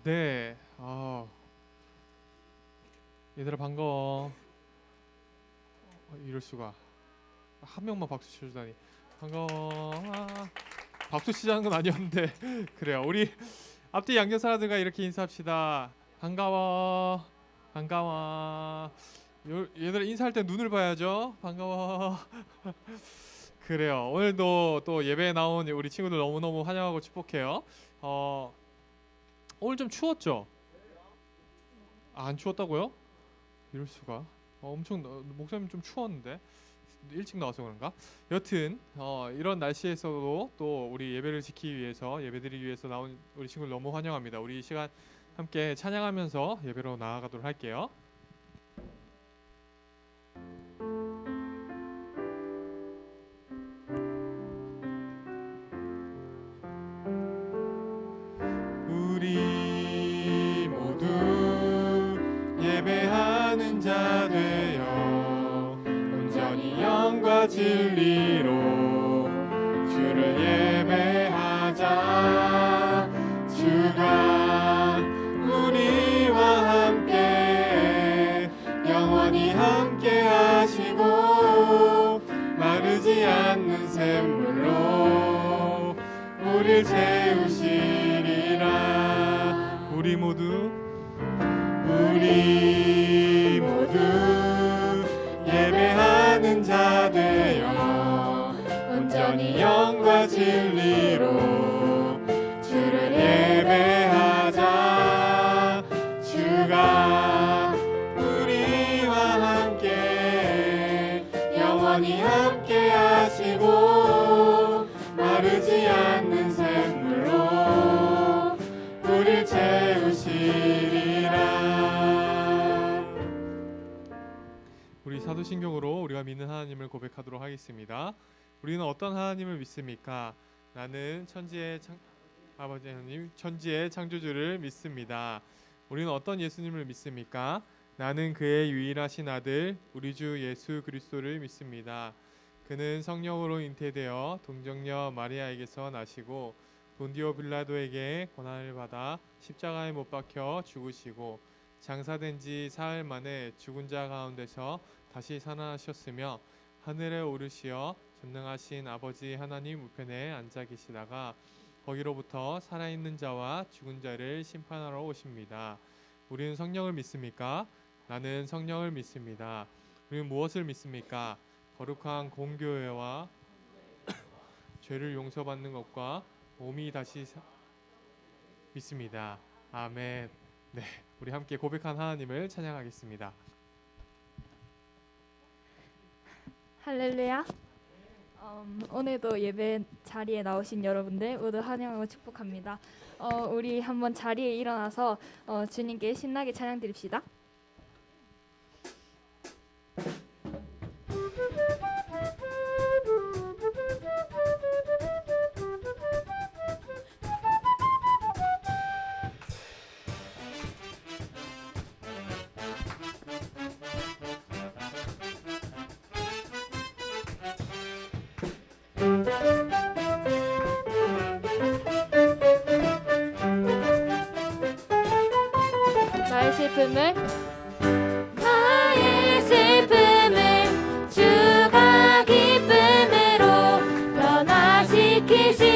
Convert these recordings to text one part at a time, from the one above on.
네. 얘들아 반가워. 이럴 수가. 한 명만 박수 쳐주다니. 반가워. 박수 치자는 건 아니었는데. 그래요. 우리 앞뒤 양견 사람들과 이렇게 인사합시다. 반가워. 반가워. 얘들아 인사할 때 눈을 봐야죠. 반가워. 그래요. 오늘도 또 예배에 나온 우리 친구들 너무너무 환영하고 축복해요. 오늘 좀 추웠죠? 안 추웠다고요? 이럴 수가. 엄청 목사님 좀 추웠는데 일찍 나와서 그런가? 여튼 이런 날씨에서도 또 우리 예배를 지키기 위해서 예배드리기 위해서 나온 우리 친구들 너무 환영합니다. 우리 이 시간 함께 찬양하면서 예배로 나아가도록 할게요. 우리 모두 예배하는 자 되어 온전히 영과 진리로 주를 예배하자. 주가 우리와 함께 영원히 함께 하시고 마르지 않는 샘물로 우릴 채우시리라. 우리 모두 예배하는 자 되어 온전히 영과 진리로 주를 예배하자. 주가 우리와 함께 영원히 함께 하시고 마르지 않는 샘물로 우릴 채우시리라. 우리 사도신경으로 우리가 믿는 하나님을 고백하도록 하겠습니다. 우리는 어떤 하나님을 믿습니까? 나는 아버지 하나님 천지의 창조주를 믿습니다. 우리는 어떤 예수님을 믿습니까? 나는 그의 유일하신 아들 우리 주 예수 그리스도를 믿습니다. 그는 성령으로 잉태되어 동정녀 마리아에게서 나시고 본디오 빌라도에게 고난을 받아 십자가에 못 박혀 죽으시고 장사된 지 사흘 만에 죽은 자 가운데서 다시 살아나셨으며 하늘에 오르시어 전능하신 아버지 하나님 우편에 앉아 계시다가 거기로부터 살아있는 자와 죽은 자를 심판하러 오십니다. 우리는 성령을 믿습니까? 나는 성령을 믿습니다. 우리는 무엇을 믿습니까? 거룩한 공교회와 죄를 용서받는 것과 몸이 다시 믿습니다. 아멘. 네, 우리 함께 고백한 하나님을 찬양하겠습니다. 할렐루야. 오늘도 예배 자리에 나오신 여러분들 모두 환영하고 축복합니다. 우리 한번 자리에 일어나서 주님께 신나게 찬양 드립시다. 나의 슬픔을 주가 기쁨으로 변화시키시네.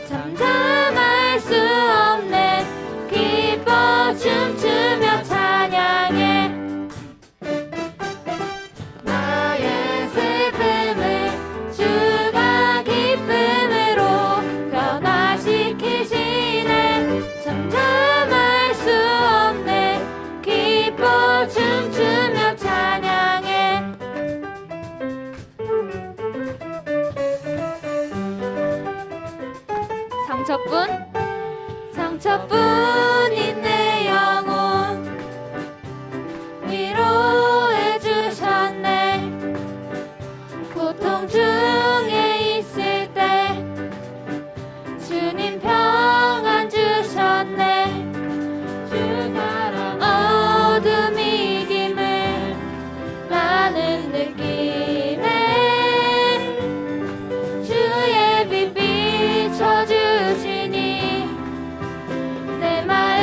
잠잠할 수 없는 기뻐 춤추며 찬양해. 나의 슬픔을 주가 기쁨으로 변화시키시네. 잠잠할 수 없네 기뻐 춤추며 찬양해. 상처뿐인 내 영혼 위로해 주셨네. 고통 중에 있을 때 주님 평안 주셨네. 주 사랑 어둠이 이김을 나는 느끼네. 주의 빛 비춰주시니 내 말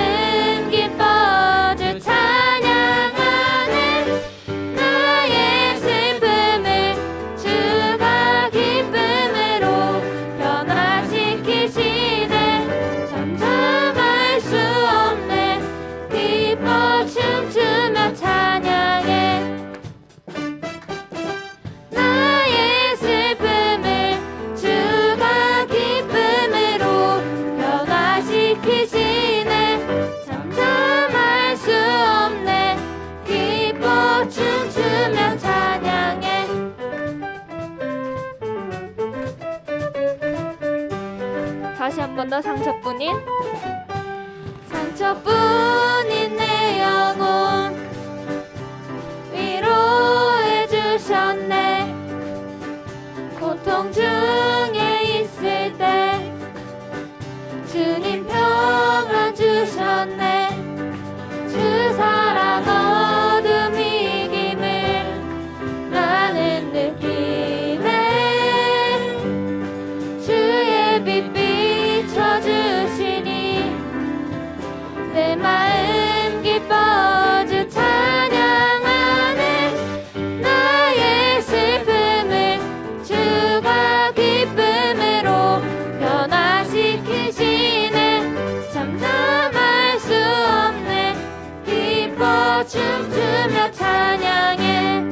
다시 한 번 더 상처뿐인 내 영혼 위로해 주셨네. 고통 중에 있을 때 주님 평안 주셨네. 주 사랑 어둠 이김을 나는 느끼네. 주의 빛 비춰주시니 내 마음 기뻐 주 찬양하네. 나의 슬픔을 주가 기쁨으로 변화시키시네. 잠잠할 수 없네. 기뻐 춤추며 찬양해.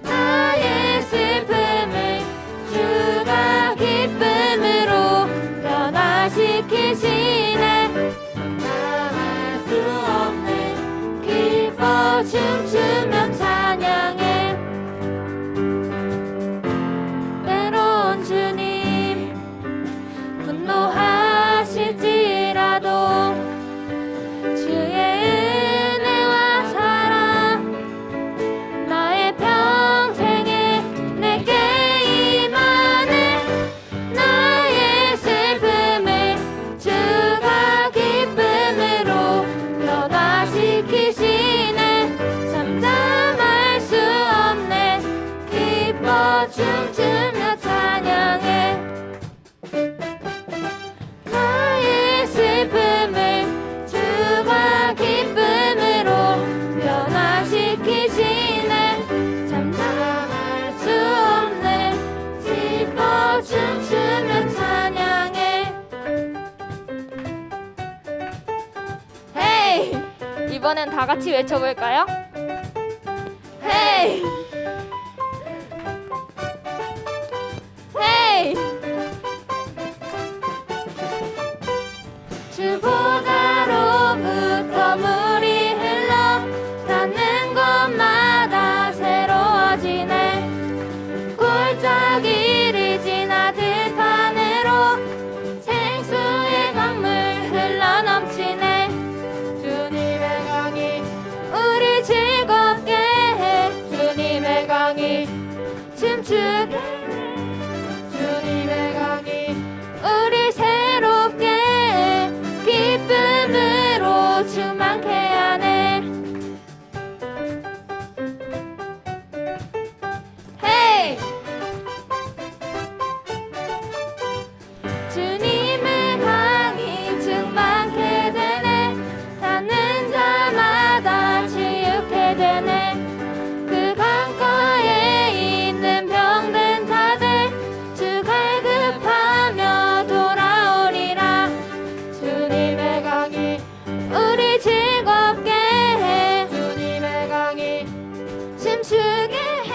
나의 슬픔을 주가 기쁨으로 변화시키시네. 잠잠할 수 없네. 기뻐 춤추며 찬양해. 때론 주님 분노하실지라도 주의 은혜와 사랑 나의 평생에 내게 임하네. 나의 슬픔을 주가 기쁨으로 변화시키시네. 잠잠할 수 없네. 기뻐 춤추며 찬양해. 나의 슬픔을 주가 기쁨으로 변화시키시네. 잠잠할 수 없네. 기뻐 춤추며 찬양해. 헤이! 이번엔 다 같이 외쳐볼까요? 헤이! 헤이! 주 보좌로부터 물이 흘러 닿는 곳마다 새로워지네. 골짜기를 지나 들판으로 생수의 강물 흘러넘치네. 주님의 강이 우리 즐겁게 해. 주님의 강이 춤추게 해. 주님의 강이 우리 새롭게 해. 기쁨으로 충만케 하네. 헤이! 주님의 강이 충만케 되네. 닿는 자마다 치유케 되네. 그 강가에 있는 병든 자들 주 갈급하며 돌아오리라. 주님의 강이 우리 즐겁게 해. 주님의 강이 춤추게 해.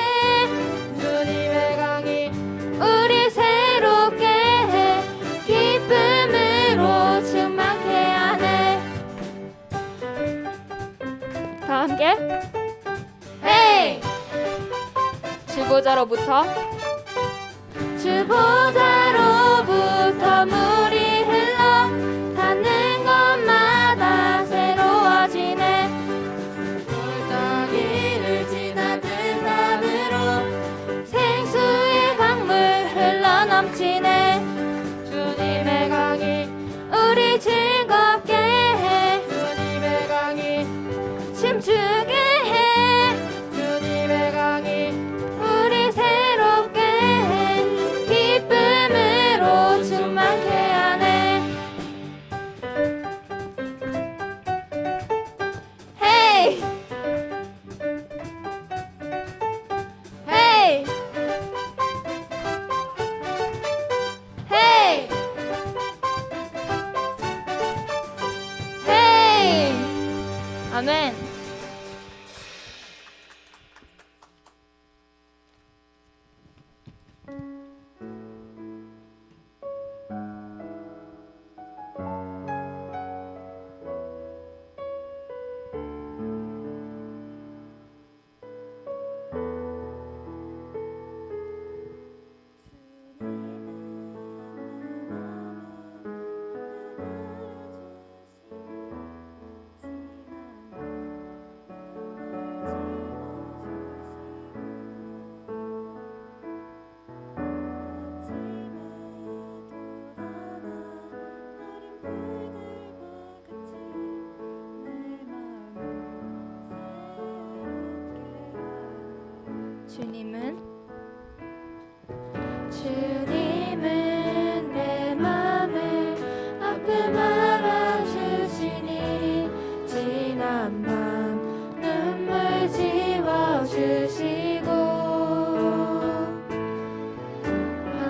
주님의 강이 우리 새롭게 해. 기쁨으로 충만케 하네. 다 함께 헤이! 주보자로부터 물이 흘러 닿는 곳마다 새로워지네. 골짜기를 지나 들판으로 생수의 강물 흘러넘치네. 주님의 강이 우리 즐겁게 해. 주님의 강이 춤추게 해. 주님의 강이 우리 새롭게 해. 기쁨으로 충만케 하네. 헤이! 헤이! 헤이! 헤이! 아멘. 주님은 내 맘을 아픔 알아주시니 지난 밤 눈물 지워주시고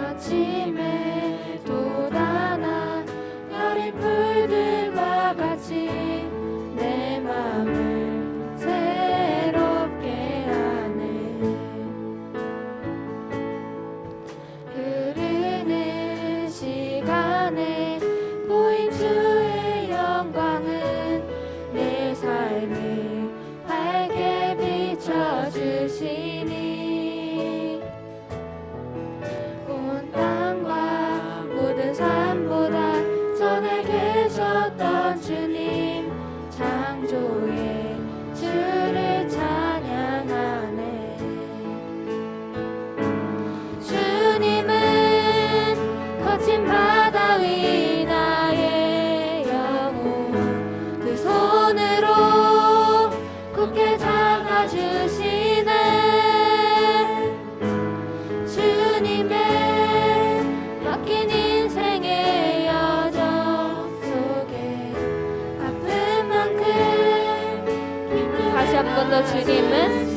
아침에 돋아나 여린 불들과 같이 내 맘을 새롭게 하네. 흐르는 시간에 보인 주의 영광은 내 삶을 밝게 비춰주시니 온 땅과 모든 삶보다 전에 계셨던 주님 창조의 주를 찬양하네. 주님은 거친 바다 위 나의 영혼 그 손으로 굳게 잡아주시네. 주님의 맡긴 인생의 여정 속에 아픈 만큼 다시 한 번 더 주님은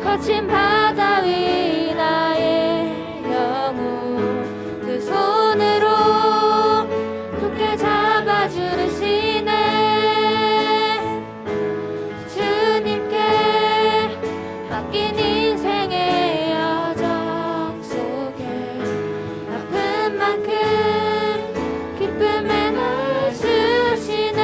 거친 바다 위 나의 영혼 그 손으로 굳게 잡아주시네. 주님께 맡긴 인생의 여정 속에 아픈 만큼 기쁨에 날 주시네.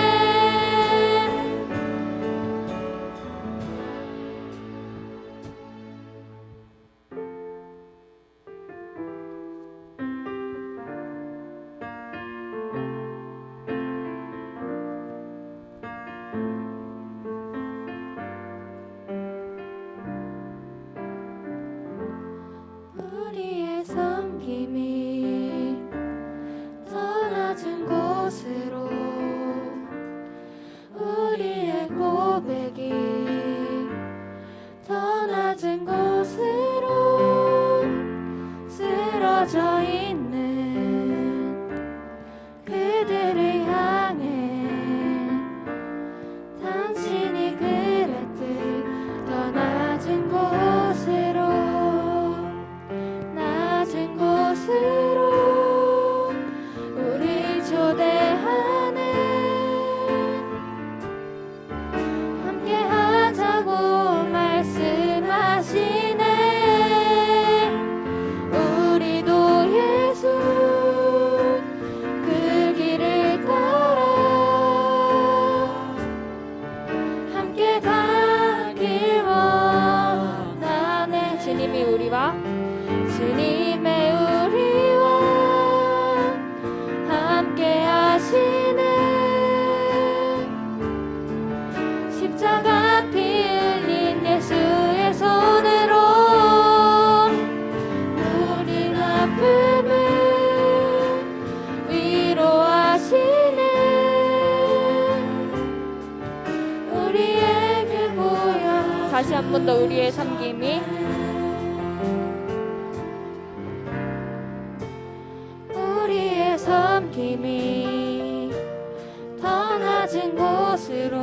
우리의 섬김이 더 낮은 곳으로 우리의 고백이 더 낮은 곳으로 쓰러져 있는 그들을 향해 당신이 그랬듯 더 낮은 곳으로 우리 초대하네. 함께 하자고 말씀하시네. 우리도 예수 그 길을 따라 함께 가길 원하네. 주님이 우리와 함께 하시네. 십자가 피 흘린 예수의 손으로 우리 아픔을 위로하시네. 우리에게 보여 다시 한 번 더 우리의 섬김이 섬김이 더 낮은 곳으로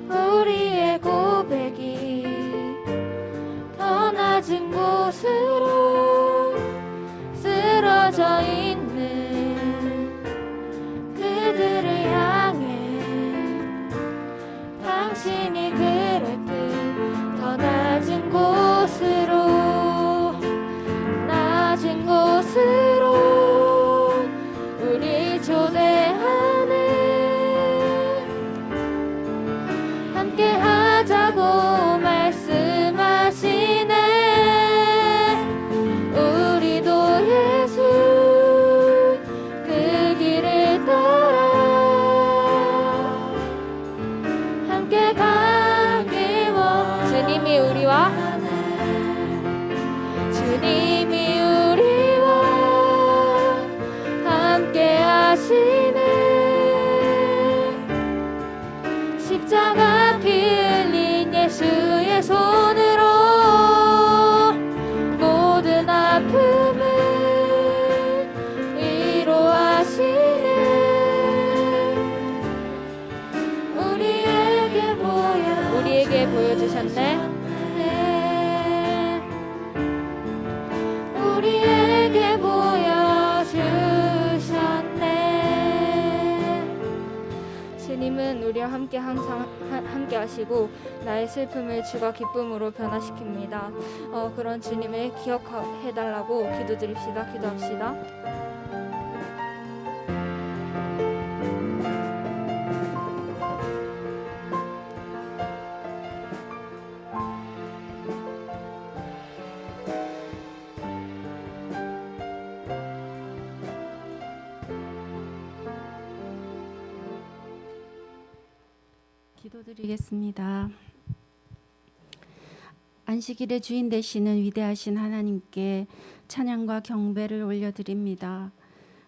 우리의 고백이 더 낮은 곳으로 쓰러져 있는 그들을 향해 당신이 그랬듯 더 낮은 곳으로 보여주셨네. 우리에게 보여주셨네. 주님은 우리와 함께 항상 함께 하시고 나의 슬픔을 주가 기쁨으로 변화시킵니다. 그런 주님을 기억해달라고 기도드립시다. 기도합시다. 기도드리겠습니다. 안식일의 주인 되시는 위대하신 하나님께 찬양과 경배를 올려드립니다.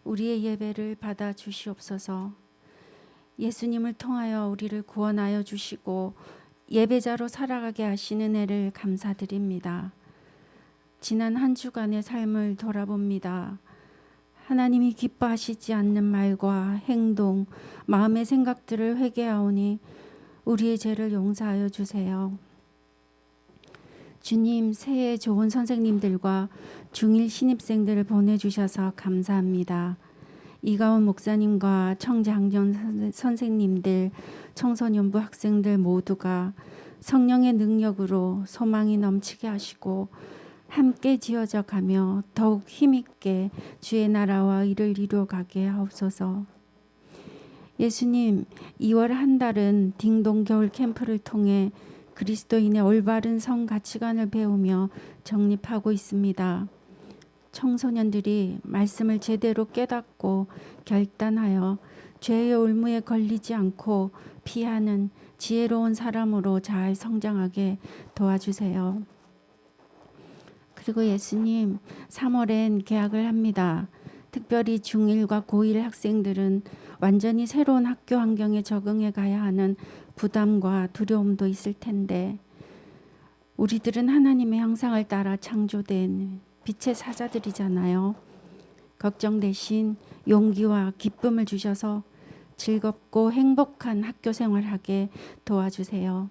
우리의 예배를 받아 주시옵소서. 예수님을 통하여 우리를 구원하여 주시고 예배자로 살아가게 하시는 은혜를 감사드립니다. 지난 한 주간의 삶을 돌아봅니다. 하나님이 기뻐하시지 않는 말과 행동, 마음의 생각들을 회개하오니 우리의 죄를 용서하여 주세요. 주님, 새해 좋은 선생님들과 중1 신입생들을 보내주셔서 감사합니다. 이가원 목사님과 청장전 선생님들, 청소년부 학생들 모두가 성령의 능력으로 소망이 넘치게 하시고 함께 지어져 가며 더욱 힘있게 주의 나라와 일을 이루어가게 하옵소서. 예수님, 2월 한 달은 딩동 겨울 캠프를 통해 그리스도인의 올바른 성 가치관을 배우며 정립하고 있습니다. 청소년들이 말씀을 제대로 깨닫고 결단하여 죄의 올무에 걸리지 않고 피하는 지혜로운 사람으로 잘 성장하게 도와주세요. 그리고 예수님, 3월엔 개학을 합니다. 특별히 중1과 고1 학생들은 완전히 새로운 학교 환경에 적응해 가야 하는 부담과 두려움도 있을 텐데 우리들은 하나님의 형상을 따라 창조된 빛의 사자들이잖아요. 걱정 대신 용기와 기쁨을 주셔서 즐겁고 행복한 학교 생활하게 도와주세요.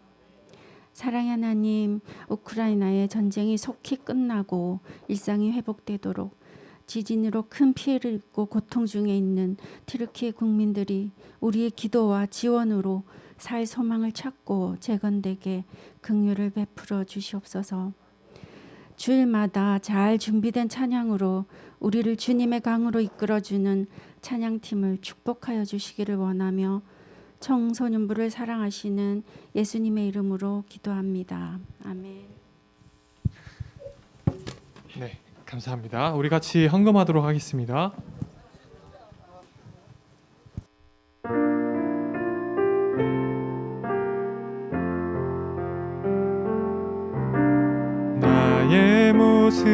사랑의 하나님, 우크라이나의 전쟁이 속히 끝나고 일상이 회복되도록 지진으로 큰 피해를 입고 고통 중에 있는 튀르키예 국민들이 우리의 기도와 지원으로 살 소망을 찾고 재건되게 긍휼을 베풀어 주시옵소서. 주일마다 잘 준비된 찬양으로 우리를 주님의 강으로 이끌어주는 찬양팀을 축복하여 주시기를 원하며 청소년부를 사랑하시는 예수님의 이름으로 기도합니다. 아멘. 네, 감사합니다. 우리 같이 헌금하도록 하겠습니다. 나의 모습,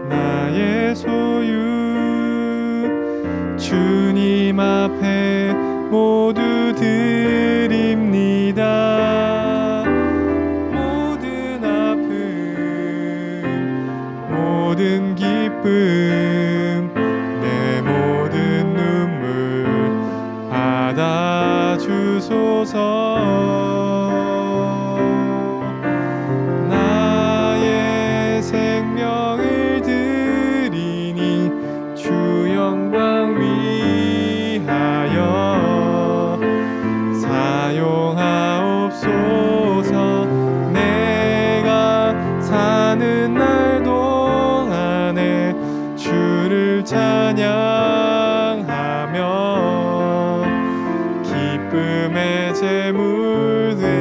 나의 소유, 주님 앞에 모두 드립니다. 모든 아픔, 모든 기쁨, 내 모든 눈물 받아주소서. 나의 생명을 드리니 주 영광 위하여 사용하옵소서. 내가 사는 날 동안에 주를 찬양하며 기쁨의 제물 되리.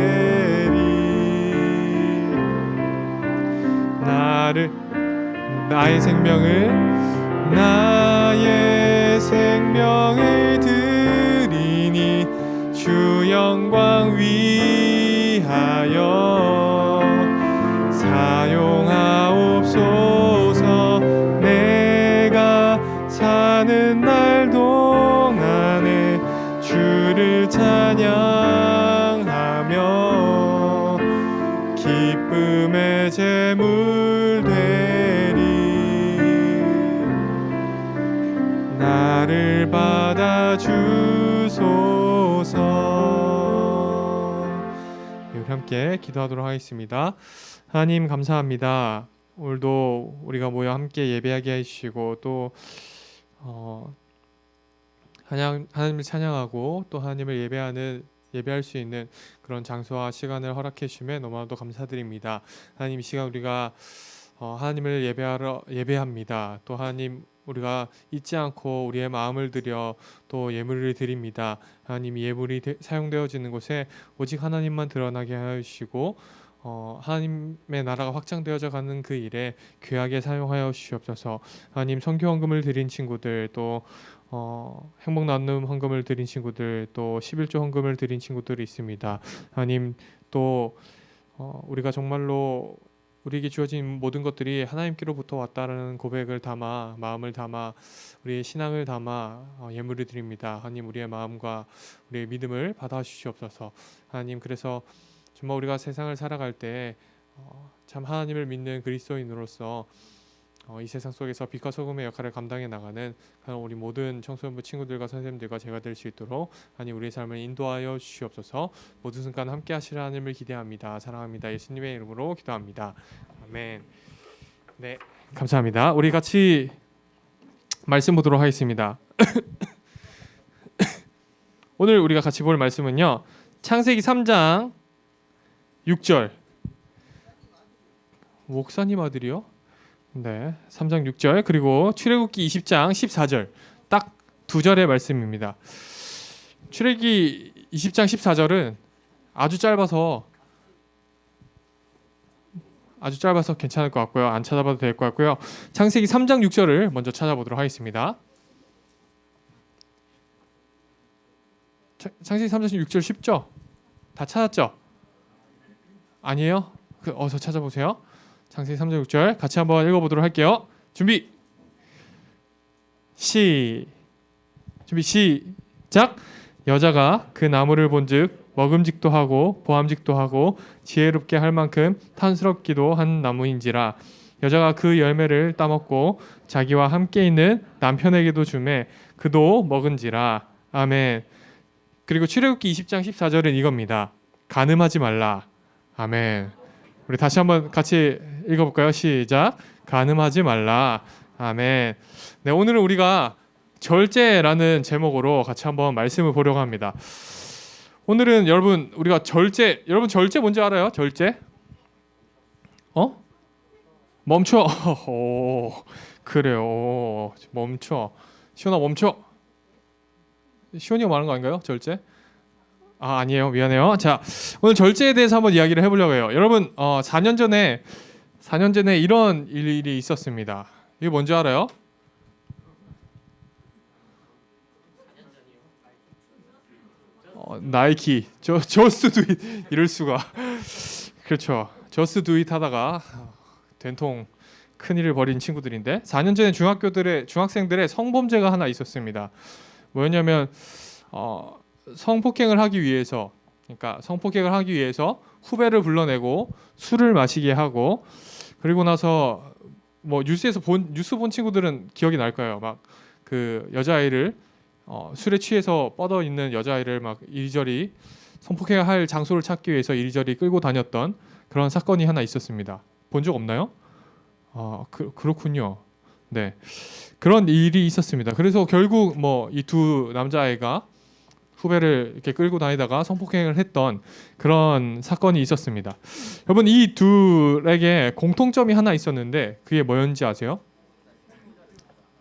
나의 생명을 드리니 주 영광 위하여 사용하옵소서. 내가 사는 날 동안에 주를 찬양하며 기쁨의 제물 되리. 나를 받아주소서. 우리 함께 기도하도록 하겠습니다. 하나님 감사합니다. 오늘도 우리가 모여 함께 예배하게 해주시고 또 하나님을 찬양하고 또 하나님을 예배할 수 있는 그런 장소와 시간을 허락해 주심에 너무나도 감사드립니다. 하나님, 이 시간 우리가 하나님을 예배합니다. 또 하나님, 우리가 잊지 않고 우리의 마음을 드려 또 예물을 드립니다. 하나님, 예물이 사용되어지는 곳에 오직 하나님만 드러나게 하여 주시고 하나님의 나라가 확장되어져 가는 그 일에 귀하게 사용하여 주시옵소서. 하나님, 선교 헌금을 드린 친구들, 또 행복 나눔 헌금을 드린 친구들, 또 11조 헌금을 드린 친구들이 있습니다. 하나님, 또 우리가 정말로 우리에게 주어진 모든 것들이 하나님께로부터 왔다라는 고백을 담아, 마음을 담아, 우리의 신앙을 담아 예물을 드립니다. 하나님, 우리의 마음과 우리의 믿음을 받아 주시옵소서. 하나님, 그래서 정말 우리가 세상을 살아갈 때 참 하나님을 믿는 그리스도인으로서 이 세상 속에서 빛과 소금의 역할을 감당해 나가는 우리 모든 청소년부 친구들과 선생님들과 제가 될 수 있도록 하나님, 우리의 삶을 인도하여 주시옵소서. 모든 순간 함께 하실 하나님을 기대합니다. 사랑합니다. 예수님의 이름으로 기도합니다. 아멘. 네, 감사합니다. 우리 같이 말씀 보도록 하겠습니다. 오늘 우리가 같이 볼 말씀은요, 창세기 3장 6절. 목사님 아들이요? 네, 3장 6절, 그리고 출애굽기 20장 14절, 딱 두 절의 말씀입니다. 출애굽기 20장 14절은 아주 짧아서 괜찮을 것 같고요. 안 찾아봐도 될 것 같고요. 창세기 3장 6절을 먼저 찾아보도록 하겠습니다. 창세기 3장 6절 쉽죠? 다 찾았죠? 아니에요? 어서 찾아보세요. 창세기 3장 6절 같이 한번 읽어보도록 할게요. 준비 시작. 여자가 그 나무를 본즉 먹음직도 하고 보암직도 하고 지혜롭게 할 만큼 탐스럽기도 한 나무인지라. 여자가 그 열매를 따먹고 자기와 함께 있는 남편에게도 주매 그도 먹은지라. 아멘. 그리고 출애굽기 20장 14절은 이겁니다. 간음하지 말라. 아멘. 우리 다시 한번 같이 읽어볼까요? 시작. 간음하지 말라. 아멘. 네, 오늘은 우리가 절제라는 제목으로 같이 한번 말씀을 보려고 합니다. 오늘은 우리가 여러분 절제 뭔지 알아요? 절제? 멈춰. 오, 그래요. 멈춰. 시온아 멈춰. 시온이가 말하는 거 아닌가요? 절제? 아니에요. 미안해요. 자, 오늘 절제에 대해서 한번 이야기를 해보려고 해요. 여러분, 4년 전에 이런 일이 있었습니다. 이게 뭔지 알아요? 나이키, 저스트 두잇 이럴 수가. 그렇죠. 저스트 두잇 하다가 된통 큰 일을 벌인 친구들인데 4년 전에 중학생들의 성범죄가 하나 있었습니다. 뭐였냐면 성폭행을 하기 위해서 후배를 불러내고 술을 마시게 하고, 그리고 나서 뭐 뉴스 본 친구들은 기억이 날 거예요. 막 그 여자아이를 술에 취해서 뻗어 있는 여자아이를 막 이리저리 성폭행을 할 장소를 찾기 위해서 이리저리 끌고 다녔던 그런 사건이 하나 있었습니다. 본 적 없나요? 그렇군요. 네, 그런 일이 있었습니다. 그래서 결국 뭐 이 두 남자아이가 후배를 이렇게 끌고 다니다가 성폭행을 했던 그런 사건이 있었습니다. 여러분, 이 둘에게 공통점이 하나 있었는데 그게 뭐였는지 아세요?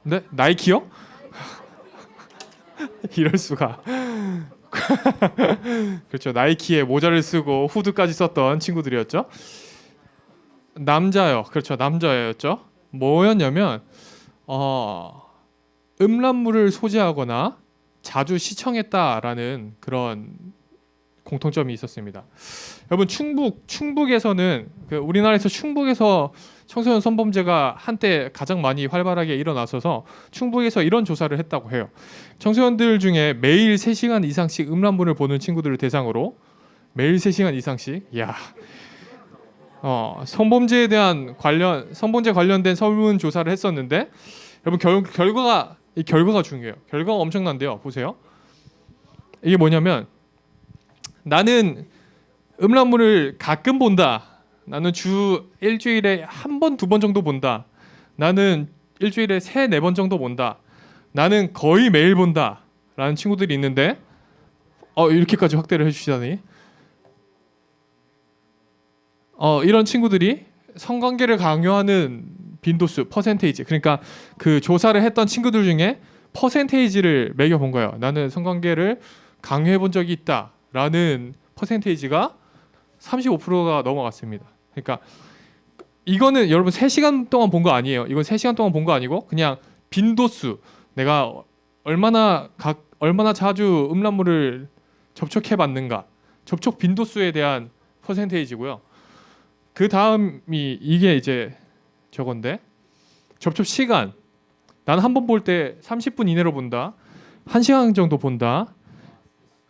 네? 나이키요? 이럴 수가. 그렇죠. 나이키의 모자를 쓰고 후드까지 썼던 친구들이었죠. 그렇죠. 남자였죠. 뭐였냐면 음란물을 소지하거나 자주 시청했다라는 그런 공통점이 있었습니다. 여러분, 충북에서는 우리나라에서 충북에서 청소년 성범죄가 한때 가장 많이 활발하게 일어나서서 충북에서 이런 조사를 했다고 해요. 청소년들 중에 매일 3시간 이상씩 음란물을 보는 친구들을 대상으로 매일 3시간 이상씩, 성범죄에 대한 성범죄 관련된 설문 조사를 했었는데, 여러분, 결과가 중요해요. 결과가 엄청난데요. 보세요. 이게 뭐냐면, 나는 음란물을 가끔 본다. 나는 주 일주일에 한 번, 두 번 정도 본다. 나는 일주일에 세, 네 번 정도 본다. 나는 거의 매일 본다. 라는 친구들이 있는데 이렇게까지 확대를 해주시다니. 이런 친구들이 성관계를 강요하는 빈도수, 퍼센테이지. 그러니까 그 조사를 했던 친구들 중에 퍼센테이지를 매겨본 거예요. 나는 성관계를 강요해 본 적이 있다라는 퍼센테이지가 35%가 넘어갔습니다. 그러니까 이거는 여러분 3시간 동안 본 거 아니에요. 이건 3시간 동안 본 거 아니고 그냥 빈도수. 내가 얼마나 자주 음란물을 접촉해 봤는가. 접촉 빈도수에 대한 퍼센테이지고요. 그 다음이 이게 이제 저건데 접촉 시간. 나는 한 번 볼 때 30분 이내로 본다. 1시간 정도 본다.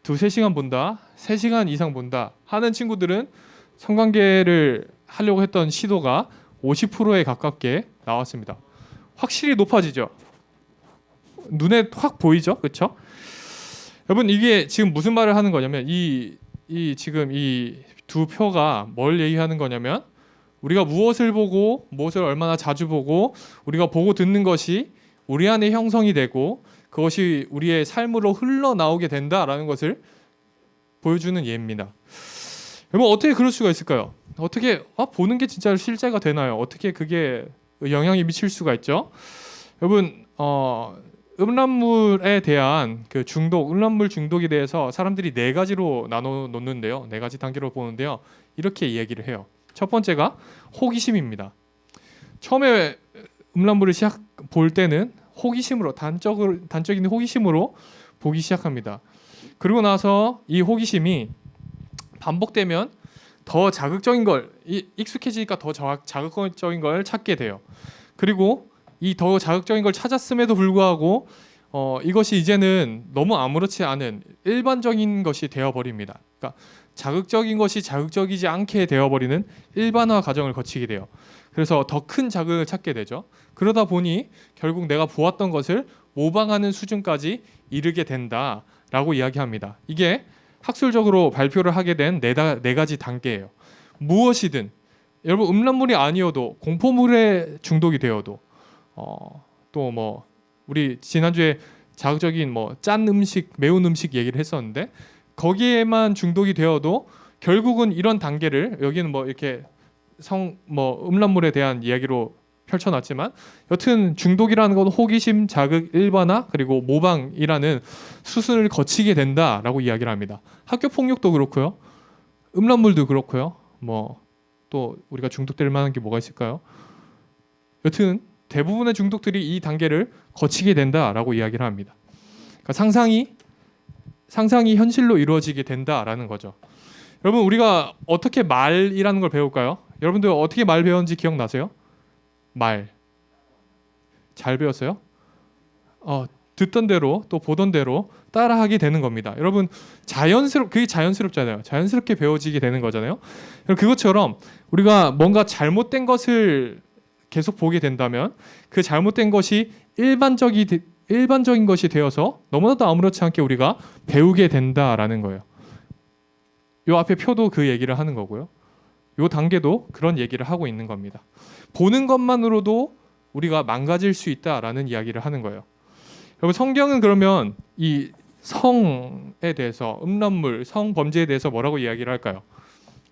2-3시간 본다. 3시간 이상 본다. 하는 친구들은 성관계를 하려고 했던 시도가 50%에 가깝게 나왔습니다. 확실히 높아지죠. 눈에 확 보이죠, 그렇죠? 여러분 이게 지금 무슨 말을 하는 거냐면 지금 이 두 표가 뭘 얘기하는 거냐면 우리가 무엇을 보고 무엇을 얼마나 자주 보고 우리가 보고 듣는 것이 우리 안에 형성이 되고 그것이 우리의 삶으로 흘러나오게 된다라는 것을 보여주는 예입니다. 여러분 어떻게 그럴 수가 있을까요? 어떻게 보는 게 진짜 실제가 되나요? 어떻게 그게 영향이 미칠 수가 있죠? 여러분 음란물에 대한 그 중독, 음란물 중독에 대해서 사람들이 4가지로 나눠 놓는데요. 4가지 단계로 보는데요. 이렇게 이야기를 해요. 첫 번째가 호기심입니다. 처음에 음란물을 볼 때는 호기심으로 단적인 호기심으로 보기 시작합니다. 그리고 나서 이 호기심이 반복되면 더 자극적인 걸 익숙해지니까 더 자극적인 걸 찾게 돼요. 그리고 이 더 자극적인 걸 찾았음에도 불구하고 이것이 이제는 너무 아무렇지 않은 일반적인 것이 되어버립니다. 그러니까 자극적인 것이 자극적이지 않게 되어버리는 일반화 과정을 거치게 돼요. 그래서 더 큰 자극을 찾게 되죠. 그러다 보니 결국 내가 보았던 것을 모방하는 수준까지 이르게 된다라고 이야기합니다. 이게 학술적으로 발표를 하게 된 4가지 단계예요. 무엇이든 여러분 음란물이 아니어도 공포물에 중독이 되어도 또 뭐 우리 지난주에 자극적인 뭐 짠 음식, 매운 음식 얘기를 했었는데 거기에만 중독이 되어도 결국은 이런 단계를 여기는 뭐 이렇게 음란물에 대한 이야기로 펼쳐놨지만 여튼 중독이라는 건 호기심, 자극, 일반화 그리고 모방이라는 수순을 거치게 된다라고 이야기를 합니다. 학교 폭력도 그렇고요, 음란물도 그렇고요. 뭐 또 우리가 중독될 만한 게 뭐가 있을까요? 여튼 대부분의 중독들이 이 단계를 거치게 된다라고 이야기를 합니다. 그러니까 상상이 현실로 이루어지게 된다라는 거죠. 여러분 우리가 어떻게 말이라는 걸 배울까요? 여러분들 어떻게 말 배웠는지 기억나세요? 말 잘 배웠어요? 듣던 대로 또 보던 대로 따라하게 되는 겁니다. 여러분 그게 자연스럽잖아요. 자연스럽게 배워지게 되는 거잖아요. 그것처럼 우리가 뭔가 잘못된 것을 계속 보게 된다면 그 잘못된 것이 일반적인 것이 되어서 너무나도 아무렇지 않게 우리가 배우게 된다라는 거예요. 요 앞에 표도 그 얘기를 하는 거고요. 요 단계도 그런 얘기를 하고 있는 겁니다. 보는 것만으로도 우리가 망가질 수 있다라는 이야기를 하는 거예요. 여러분 성경은 그러면 이 성에 대해서 음란물, 성범죄에 대해서 뭐라고 이야기를 할까요?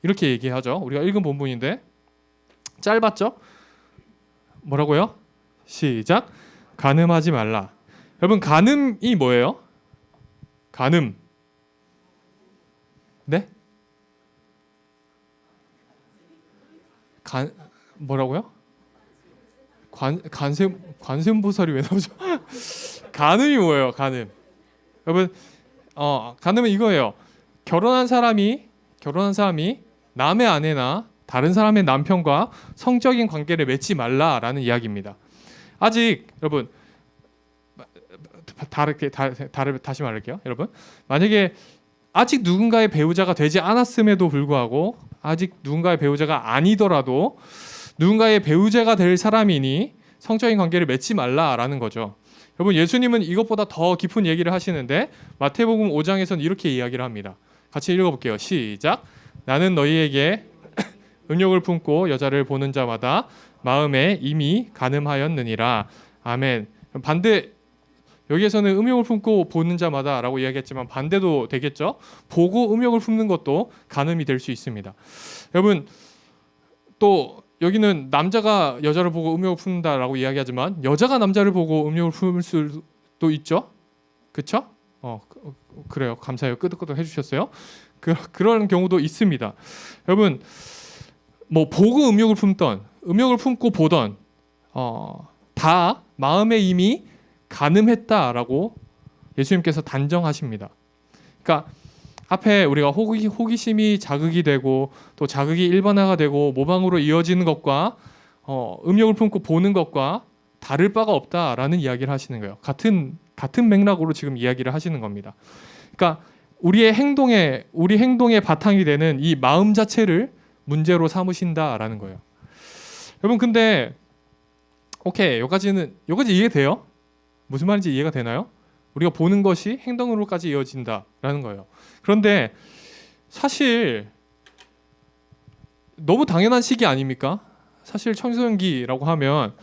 이렇게 얘기하죠. 우리가 읽은 본문인데 짧았죠? 뭐라고요? 시작. 간음하지 말라. 여러분 간음이 뭐예요? 간음. 네? 뭐라고요? 관세음보살이 왜 나오죠? 간음이 뭐예요? 간음. 여러분 간음은 이거예요. 결혼한 사람이 남의 아내나 다른 사람의 남편과 성적인 관계를 맺지 말라라는 이야기입니다. 아직 여러분 다시 말할게요. 여러분 만약에 아직 누군가의 배우자가 되지 않았음에도 불구하고 아직 누군가의 배우자가 아니더라도 누군가의 배우자가 될 사람이니 성적인 관계를 맺지 말라라는 거죠. 여러분 예수님은 이것보다 더 깊은 얘기를 하시는데 마태복음 5장에서는 이렇게 이야기를 합니다. 같이 읽어볼게요. 시작. 나는 너희에게 음욕을 품고 여자를 보는 자마다 마음에 이미 간음하였느니라. 아멘. 반대, 여기에서는 음욕을 품고 보는 자마다라고 이야기했지만 반대도 되겠죠. 보고 음욕을 품는 것도 간음이 될 수 있습니다. 여러분, 또 여기는 남자가 여자를 보고 음욕을 품는다라고 이야기하지만 여자가 남자를 보고 음욕을 품을 수도 있죠. 그렇죠? 그래요. 감사해요. 끄덕끄덕 해주셨어요. 그런 경우도 있습니다. 여러분, 뭐 보고 음욕을 품던, 음욕을 품고 보던, 다 마음에 이미 간음했다라고 예수님께서 단정하십니다. 그러니까 앞에 우리가 호기심이 자극이 되고 또 자극이 일반화가 되고 모방으로 이어지는 것과 음욕을 품고 보는 것과 다를 바가 없다라는 이야기를 하시는 거예요. 같은 맥락으로 지금 이야기를 하시는 겁니다. 그러니까 우리 행동의 바탕이 되는 이 마음 자체를 문제로 삼으신다라는 거예요. 여러분, 근데 오케이, 여기까지 이해돼요? 무슨 말인지 이해가 되나요? 우리가 보는 것이 행동으로까지 이어진다라는 거예요. 그런데 사실 너무 당연한 시기 아닙니까? 사실 청소년기라고 하면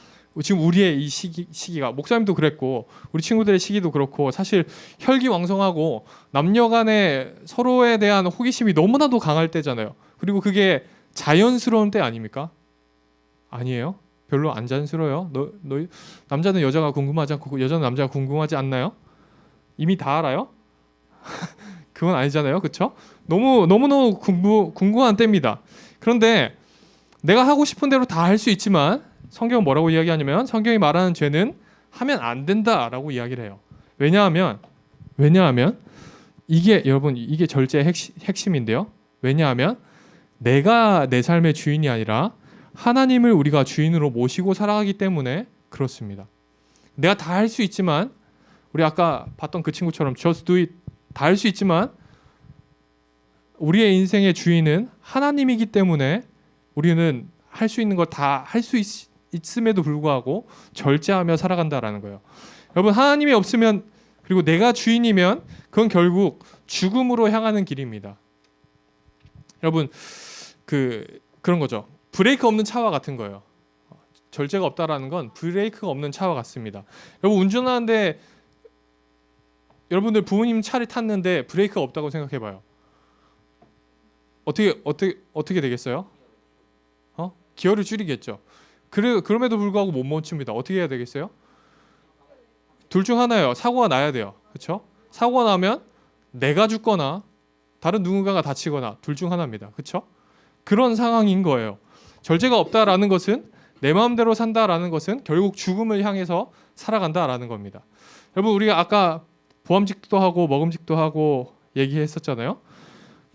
지금 우리의 이 시기가, 목사님도 그랬고 우리 친구들의 시기도 그렇고, 사실 혈기왕성하고 남녀간에 서로에 대한 호기심이 너무나도 강할 때잖아요. 그리고 그게 자연스러운 때 아닙니까? 아니에요? 별로 안 자연스러워요. 남자는 여자가 궁금하지 않고 여자는 남자가 궁금하지 않나요? 이미 다 알아요? 그건 아니잖아요. 그렇죠? 너무너무 궁금한 때입니다. 그런데 내가 하고 싶은 대로 다 할 수 있지만 성경은 뭐라고 이야기하냐면, 성경이 말하는 죄는 하면 안 된다라고 이야기를 해요. 왜냐하면 이게 절제의 핵심인데요. 왜냐하면 내가 내 삶의 주인이 아니라 하나님을 우리가 주인으로 모시고 살아가기 때문에 그렇습니다. 내가 다 할 수 있지만, 우리 아까 봤던 그 친구처럼 just do it 다 할 수 있지만 우리의 인생의 주인은 하나님이기 때문에 우리는 할 수 있는 걸 다 할 수 있음에도 불구하고 절제하며 살아간다라는 거예요. 여러분, 하나님이 없으면, 그리고 내가 주인이면 그건 결국 죽음으로 향하는 길입니다. 여러분, 그런 거죠. 브레이크 없는 차와 같은 거예요. 절제가 없다라는 건 브레이크가 없는 차와 같습니다. 여러분, 운전하는데 여러분들 부모님 차를 탔는데 브레이크가 없다고 생각해봐요. 어떻게 되겠어요? 기어를 줄이겠죠. 그럼에도 불구하고 못 멈춥니다. 어떻게 해야 되겠어요? 둘 중 하나예요. 사고가 나야 돼요. 그렇죠? 사고가 나면 내가 죽거나 다른 누군가가 다치거나 둘 중 하나입니다. 그렇죠? 그런 상황인 거예요. 절제가 없다라는 것은, 내 마음대로 산다라는 것은 결국 죽음을 향해서 살아간다라는 겁니다. 여러분, 우리가 아까 보암직도 하고 먹음직도 하고 얘기했었잖아요.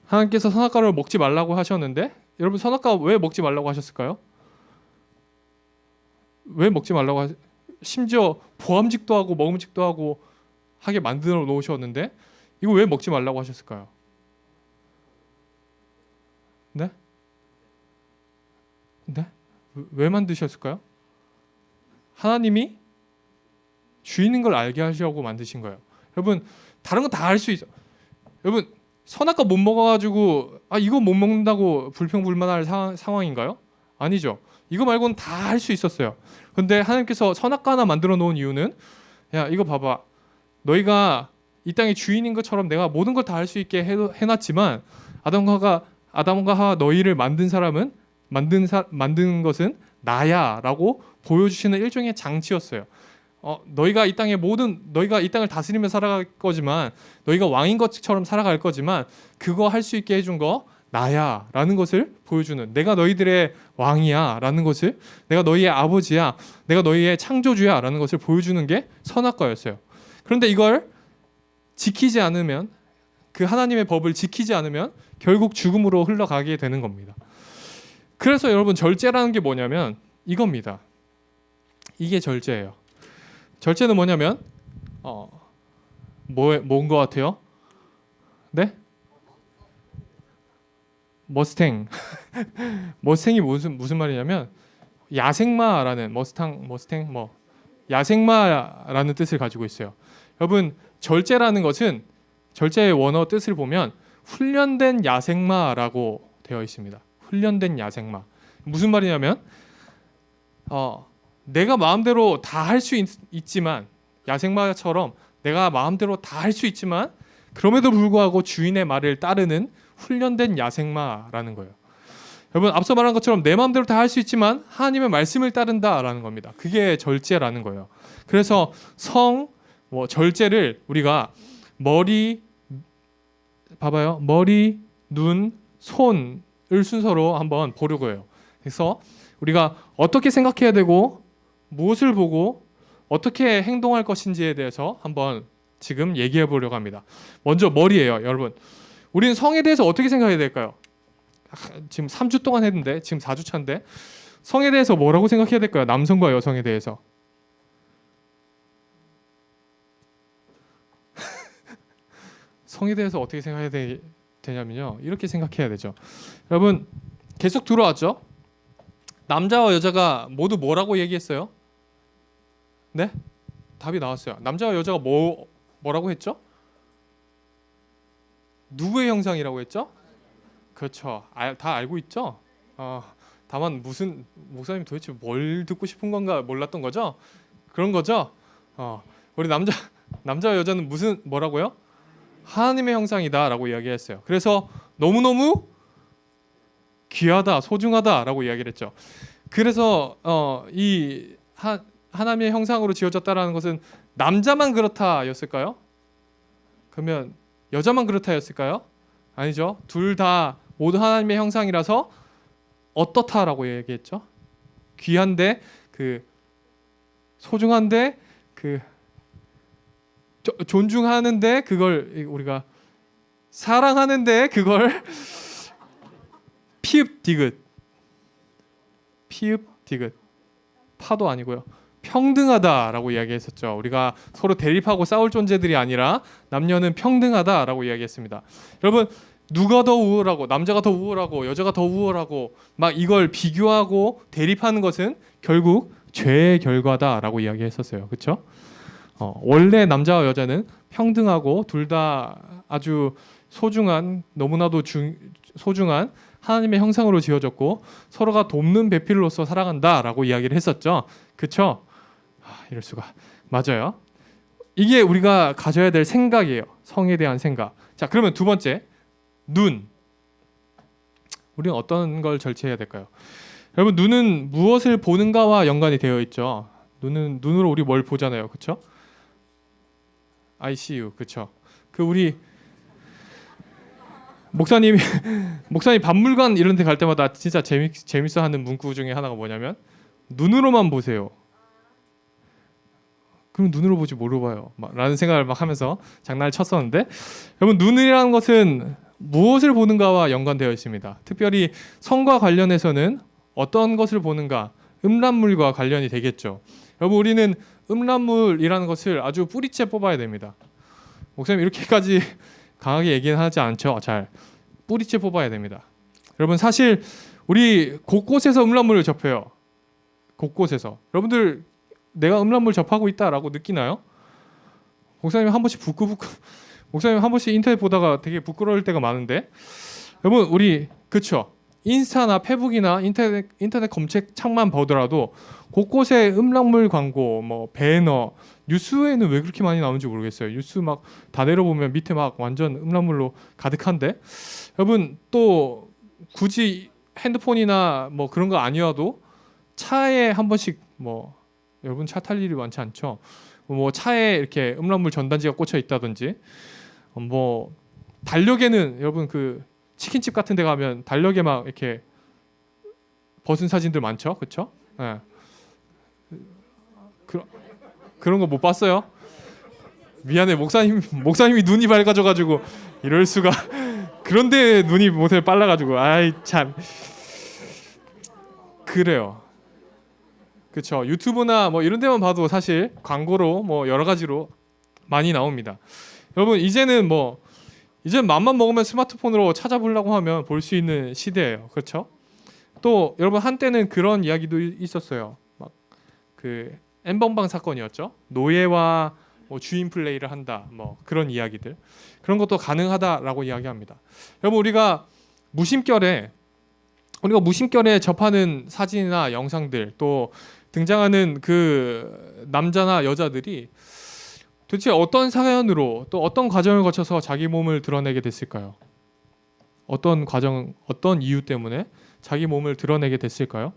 하나님께서 선악과를 먹지 말라고 하셨는데, 여러분, 선악과 왜 먹지 말라고 하셨을까요? 왜 먹지 말라고 심지어 보암직도 하고 먹음직도 하고 하게 만들어 놓으셨는데 이거 왜 먹지 말라고 하셨을까요? 네? 왜 만드셨을까요? 하나님이 주인인 걸 알게 하시려고 만드신 거예요. 여러분, 다른 거 다 할 수 있어. 여러분, 선악과 못 먹어가지고 이거 못 먹는다고 불평불만할 상황인가요? 아니죠. 이거 말고는 다 할 수 있었어요. 근데 하나님께서 선악과 하나 만들어 놓은 이유는, 야, 이거 봐봐, 너희가 이 땅의 주인인 것처럼 내가 모든 걸 다 할 수 있게 해놨지만 아담과 하와 너희를 만든 것은 나야라고 보여주시는 일종의 장치였어요. 너희가 이 땅을 다스리며 살아갈 거지만, 너희가 왕인 것처럼 살아갈 거지만 그거 할 수 있게 해준 거 나야라는 것을 보여주는, 내가 너희들의 왕이야라는 것을, 내가 너희의 아버지야, 내가 너희의 창조주야라는 것을 보여주는 게 선악과였어요. 그런데 이걸 지키지 않으면, 그 하나님의 법을 지키지 않으면 결국 죽음으로 흘러가게 되는 겁니다. 그래서 여러분, 절제라는 게 뭐냐면 이겁니다. 이게 절제예요. 절제는 뭐냐면 뭔 것 같아요? 네? 머스탱. 머스탱이 무슨 말이냐면 야생마라는, 야생마라는 뜻을 가지고 있어요. 여러분, 절제라는 것은, 절제의 원어 뜻을 보면 훈련된 야생마라고 되어 있습니다. 훈련된 야생마. 무슨 말이냐면 내가 마음대로 다 할 수 있지만 야생마처럼 내가 마음대로 다 할 수 있지만 그럼에도 불구하고 주인의 말을 따르는 훈련된 야생마라는 거예요. 여러분 앞서 말한 것처럼 내 마음대로 다 할 수 있지만 하나님의 말씀을 따른다라는 겁니다. 그게 절제라는 거예요. 그래서 절제를 우리가 머리, 눈, 손을 순서로 한번 보려고 해요. 그래서 우리가 어떻게 생각해야 되고 무엇을 보고 어떻게 행동할 것인지에 대해서 한번 지금 얘기해 보려고 합니다. 먼저 머리예요, 여러분. 우리는 성에 대해서 어떻게 생각해야 될까요? 지금 3주 동안 했는데 지금 4주 차인데 성에 대해서 뭐라고 생각해야 될까요? 남성과 여성에 대해서. 성에 대해서 어떻게 생각해야 되냐면요. 이렇게 생각해야 되죠. 여러분 계속 들어왔죠? 남자와 여자가 모두 뭐라고 얘기했어요? 네? 답이 나왔어요. 남자와 여자가 뭐라고 했죠? 누구의 형상이라고 했죠? 그렇죠. 다 알고 있죠? 다만 무슨 목사님 도대체 뭘 듣고 싶은 건가 몰랐던 거죠? 그런 거죠? 우리 남자와 여자는 뭐라고요? 하나님의 형상이다라고 이야기했어요. 그래서 너무너무 귀하다, 소중하다라고 이야기를 했죠. 그래서 하나님의 형상으로 지어졌다라는 것은 남자만 그렇다였을까요? 그러면 여자만 그렇다였을까요? 아니죠. 둘 다 모두 하나님의 형상이라서 어떻다라고 얘기했죠. 귀한데 소중한데 존중하는데 그걸 우리가 사랑하는데 그걸 피읍 디귿 파도 아니고요. 평등하다라고 이야기했었죠. 우리가 서로 대립하고 싸울 존재들이 아니라 남녀는 평등하다라고 이야기했습니다. 여러분 누가 더 우월하고 남자가 더 우월하고 여자가 더 우월하고 막 이걸 비교하고 대립하는 것은 결국 죄의 결과다라고 이야기했었어요. 그렇죠? 원래 남자와 여자는 평등하고 둘 다 아주 소중한 너무나도 소중한 하나님의 형상으로 지어졌고 서로가 돕는 배필로서 살아간다라고 이야기를 했었죠. 그렇죠? 이럴 수가. 맞아요. 이게 우리가 가져야 될 생각이에요. 성에 대한 생각. 자, 그러면 두 번째, 눈. 우리는 어떤 걸 절제해야 될까요? 여러분 눈은 무엇을 보는가와 연관이 되어 있죠. 눈으로 우리 뭘 보잖아요. 그렇죠? ICU. 그렇죠? 우리 목사님 박물관 이런 데 갈 때마다 진짜 재밌어 하는 문구 중에 하나가 뭐냐면 눈으로만 보세요. 그럼 눈으로 보지 뭐로 봐요? 라는 생각을 막 하면서 장난을 쳤었는데 여러분 눈이라는 것은 무엇을 보는가와 연관되어 있습니다. 특별히 성과 관련해서는 어떤 것을 보는가? 음란물과 관련이 되겠죠. 여러분 우리는 음란물이라는 것을 아주 뿌리째 뽑아야 됩니다. 목사님 이렇게까지 강하게 얘기는 하지 않죠. 잘 뿌리째 뽑아야 됩니다. 여러분 사실 우리 곳곳에서 음란물을 접해요. 곳곳에서. 여러분들 내가 음란물 접하고 있다라고 느끼나요? 목사님 한 번씩 인터넷 보다가 되게 부끄러울 때가 많은데 여러분 우리 그쵸? 인스타나 페북이나 인터넷 검색창만 보더라도 곳곳에 음란물 광고, 배너, 뉴스에는 왜 그렇게 많이 나오는지 모르겠어요. 뉴스 막 다 내려보면 밑에 막 완전 음란물로 가득한데 여러분 또 굳이 핸드폰이나 그런 거 아니어도 차에 한 번씩 여러분 차 탈 일이 많지 않죠. 차에 이렇게 음란물 전단지가 꽂혀 있다든지 달력에는 여러분 치킨집 같은 데 가면 달력에 막 이렇게 벗은 사진들 많죠. 그렇죠? 네. 그런 거 못 봤어요? 미안해 목사님이 눈이 밝아져가지고 이럴 수가. 그런데 눈이 못해 빨라가지고 아이 참 그래요. 그렇죠. 유튜브나 이런 데만 봐도 사실 광고로 여러 가지로 많이 나옵니다. 여러분 이제는 맘만 먹으면 스마트폰으로 찾아보려고 하면 볼 수 있는 시대예요. 그렇죠? 또 여러분 한때는 그런 이야기도 있었어요. N번방 사건이었죠. 노예와 주인 플레이를 한다. 그런 이야기들. 그런 것도 가능하다라고 이야기합니다. 여러분 우리가 무심결에 우리가 무심결에 접하는 사진이나 영상들 또 등장하는 그 남자나 여자들이 도대체 어떤 사연으로 또 어떤 과정을 거쳐서 자기 몸을 드러내게 됐을까요? 어떤 과정, 어떤 이유 때문에 자기 몸을 드러내게 됐을까요?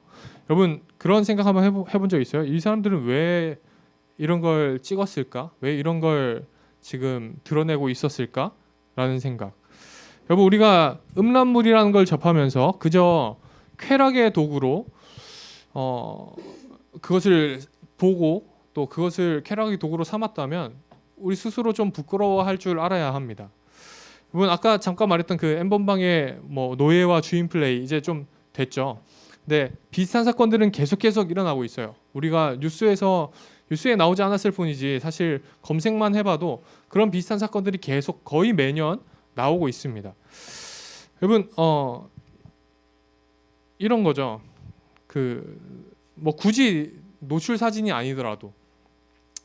여러분 그런 생각 한번 해본 적 있어요? 이 사람들은 왜 이런 걸 찍었을까? 왜 이런 걸 지금 드러내고 있었을까? 라는 생각. 여러분 우리가 음란물이라는 걸 접하면서 그저 쾌락의 도구로 그것을 보고 또 그것을 쾌락의 도구로 삼았다면 우리 스스로 좀 부끄러워할 줄 알아야 합니다. 여러분 아까 잠깐 말했던 그 N번방의 뭐 노예와 주인 플레이 이제 좀 됐죠. 근데 비슷한 사건들은 계속 일어나고 있어요. 우리가 뉴스에 나오지 않았을 뿐이지 사실 검색만 해봐도 그런 비슷한 사건들이 계속 거의 매년 나오고 있습니다. 여러분 이런 거죠. 그 뭐 굳이 노출 사진이 아니더라도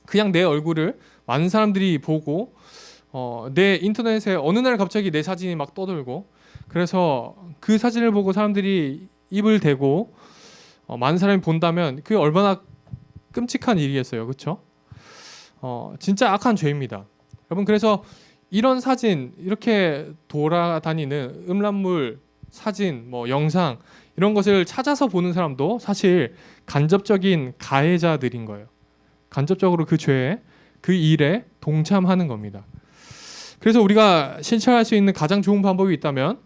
그냥 내 얼굴을 많은 사람들이 보고 내 인터넷에 어느 날 갑자기 내 사진이 막 떠돌고 그래서 그 사진을 보고 사람들이 입을 대고 많은 사람이 본다면 그게 얼마나 끔찍한 일이겠어요. 그렇죠? 진짜 악한 죄입니다. 여러분 그래서 이런 사진 이렇게 돌아다니는 음란물 사진 뭐 영상 이런 것을 찾아서 보는 사람도 사실 간접적인 가해자들인 거예요. 간접적으로 그 죄에 그 일에 동참하는 겁니다. 그래서 우리가 실천할 수 있는 가장 좋은 방법이 있다면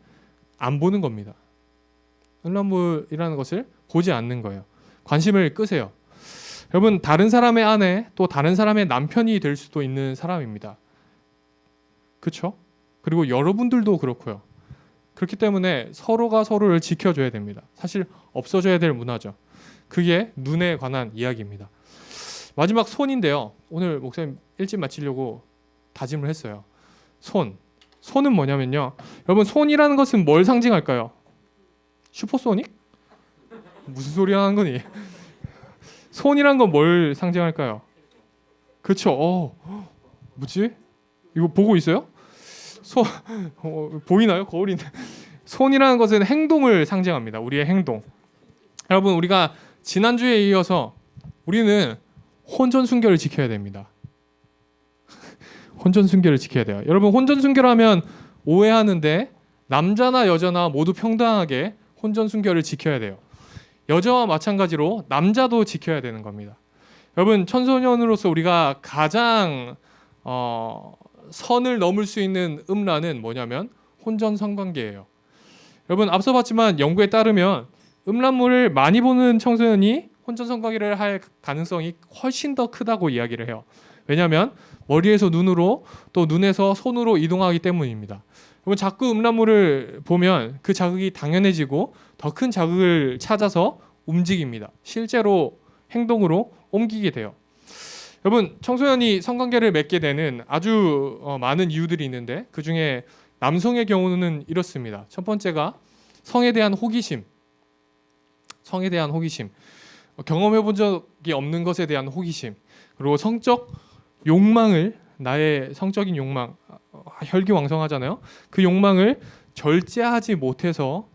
안 보는 겁니다. 음란물이라는 것을 보지 않는 거예요. 관심을 끄세요. 여러분 다른 사람의 아내 또 다른 사람의 남편이 될 수도 있는 사람입니다. 그렇죠? 그리고 여러분들도 그렇고요. 그렇기 때문에 서로가 서로를 지켜줘야 됩니다. 사실 없어져야 될 문화죠. 그게 눈에 관한 이야기입니다. 마지막 손인데요. 오늘 목사님 일찍 마치려고 다짐을 했어요. 손은 뭐냐면요. 여러분 손이라는 것은 뭘 상징할까요? 슈퍼소닉? 무슨 소리 하는 거니? 손이란 건 뭘 상징할까요? 그렇죠. 뭐지? 이거 보고 있어요? 보이나요? 거울인데. 손이라는 것은 행동을 상징합니다. 우리의 행동. 여러분 우리가 지난주에 이어서 우리는 혼전순결을 지켜야 됩니다. 혼전순결을 지켜야 돼요. 여러분 혼전순결하면 오해하는데 남자나 여자나 모두 평등하게 혼전순결을 지켜야 돼요. 여자와 마찬가지로 남자도 지켜야 되는 겁니다. 여러분 청소년으로서 우리가 가장 선을 넘을 수 있는 음란은 뭐냐면 혼전 성관계예요. 여러분 앞서 봤지만 연구에 따르면 음란물을 많이 보는 청소년이 혼전 성관계를 할 가능성이 훨씬 더 크다고 이야기를 해요. 왜냐하면 머리에서 눈으로 또 눈에서 손으로 이동하기 때문입니다. 여러분 자꾸 음란물을 보면 그 자극이 당연해지고 더 큰 자극을 찾아서 움직입니다. 실제로 행동으로 옮기게 돼요. 여러분 청소년이 성관계를 맺게 되는 아주 많은 이유들이 있는데 그 중에 남성의 경우는 이렇습니다. 첫 번째가 성에 대한 호기심. 경험해 본 적이 없는 것에 대한 호기심. 그리고 성적 욕망을 나의 성적인 욕망, 혈기왕성하잖아요. 그 욕망을 절제하지 못해서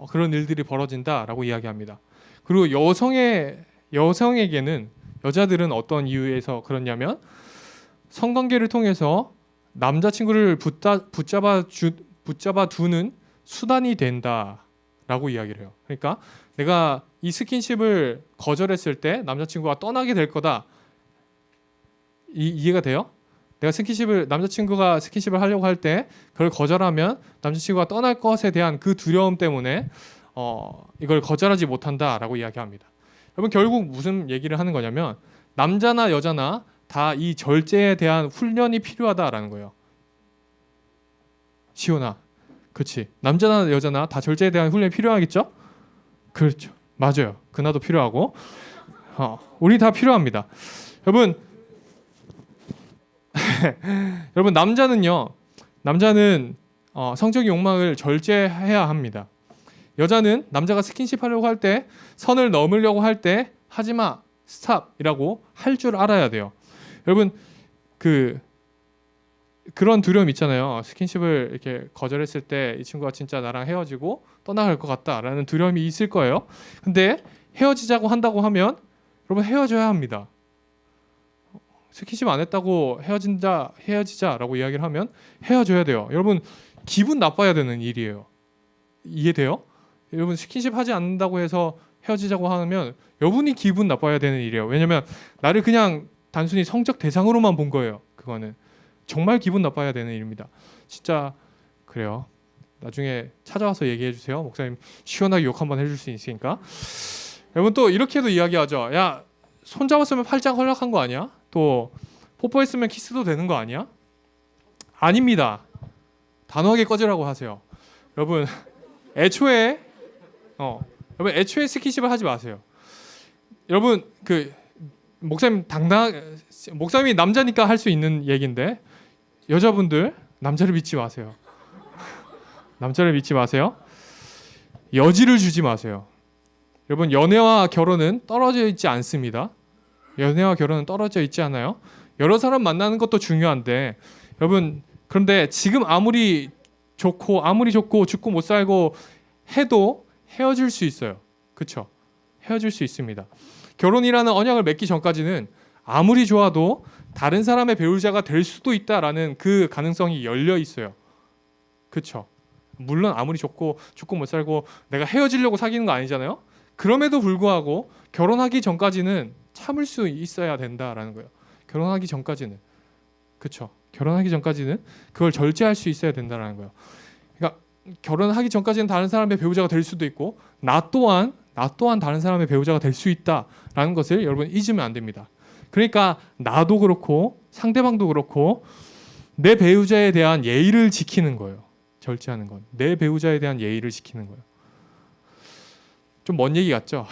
그런 일들이 벌어진다라고 이야기합니다. 그리고 여성에게는 여자들은 어떤 이유에서 그렇냐면 성관계를 통해서 남자친구를 붙잡아 두는 수단이 된다라고 이야기를 해요. 그러니까 내가 이 스킨십을 거절했을 때 남자친구가 떠나게 될 거다. 이해가 돼요? 내가 남자친구가 스킨십을 하려고 할 때 그걸 거절하면 남자친구가 떠날 것에 대한 그 두려움 때문에 이걸 거절하지 못한다라고 이야기합니다. 여러분 결국 무슨 얘기를 하는 거냐면 남자나 여자나 다 이 절제에 대한 훈련이 필요하다라는 거예요. 시온아, 그렇지. 남자나 여자나 다 절제에 대한 훈련이 필요하겠죠? 그렇죠. 맞아요. 그나도 필요하고 우리 다 필요합니다. 여러분 여러분 남자는 성적인 욕망을 절제해야 합니다. 여자는 남자가 스킨십 하려고 할 때 선을 넘으려고 할 때 하지마 스탑이라고 할 줄 알아야 돼요. 여러분 그런 두려움 있잖아요. 스킨십을 이렇게 거절했을 때 이 친구가 진짜 나랑 헤어지고 떠나갈 것 같다라는 두려움이 있을 거예요. 근데 헤어지자고 한다고 하면 여러분 헤어져야 합니다. 스킨십 안 했다고 헤어지자라고 이야기를 하면 헤어져야 돼요. 여러분 기분 나빠야 되는 일이에요. 이해돼요? 여러분 스킨십 하지 않는다고 해서 헤어지자고 하면 여러분이 기분 나빠야 되는 일이에요. 왜냐면 나를 그냥 단순히 성적 대상으로만 본 거예요. 그거는 정말 기분 나빠야 되는 일입니다. 진짜 그래요. 나중에 찾아와서 얘기해 주세요. 목사님 시원하게 욕 한번 해줄 수 있으니까. 여러분 또 이렇게도 이야기하죠. 야, 손 잡았으면 팔짱 허락한 거 아니야? 또 뽀뽀했으면 키스도 되는 거 아니야? 아닙니다. 단호하게 꺼지라고 하세요. 여러분 애초에 스킨십을 하지 마세요. 여러분 그 목사님이 남자니까 할 수 있는 얘기인데 여자분들 남자를 믿지 마세요. 남자를 믿지 마세요. 여지를 주지 마세요. 여러분 연애와 결혼은 떨어져 있지 않습니다. 연애와 결혼은 떨어져 있지 않아요. 여러 사람 만나는 것도 중요한데 여러분 그런데 지금 아무리 좋고 죽고 못 살고 해도 헤어질 수 있어요. 그렇죠? 헤어질 수 있습니다. 결혼이라는 언약을 맺기 전까지는 아무리 좋아도 다른 사람의 배우자가 될 수도 있다라는 그 가능성이 열려 있어요. 그렇죠? 물론 아무리 죽고 못 살고 내가 헤어지려고 사귀는 거 아니잖아요. 그럼에도 불구하고 결혼하기 전까지는 참을 수 있어야 된다라는 거예요. 결혼하기 전까지는. 그렇죠? 결혼하기 전까지는 그걸 절제할 수 있어야 된다라는 거예요. 그러니까 결혼하기 전까지는 다른 사람의 배우자가 될 수도 있고 나 또한 다른 사람의 배우자가 될 수 있다라는 것을 여러분 잊으면 안 됩니다. 그러니까 나도 그렇고 상대방도 그렇고 내 배우자에 대한 예의를 지키는 거예요. 절제하는 건. 내 배우자에 대한 예의를 지키는 거예요. 좀 먼 얘기 같죠?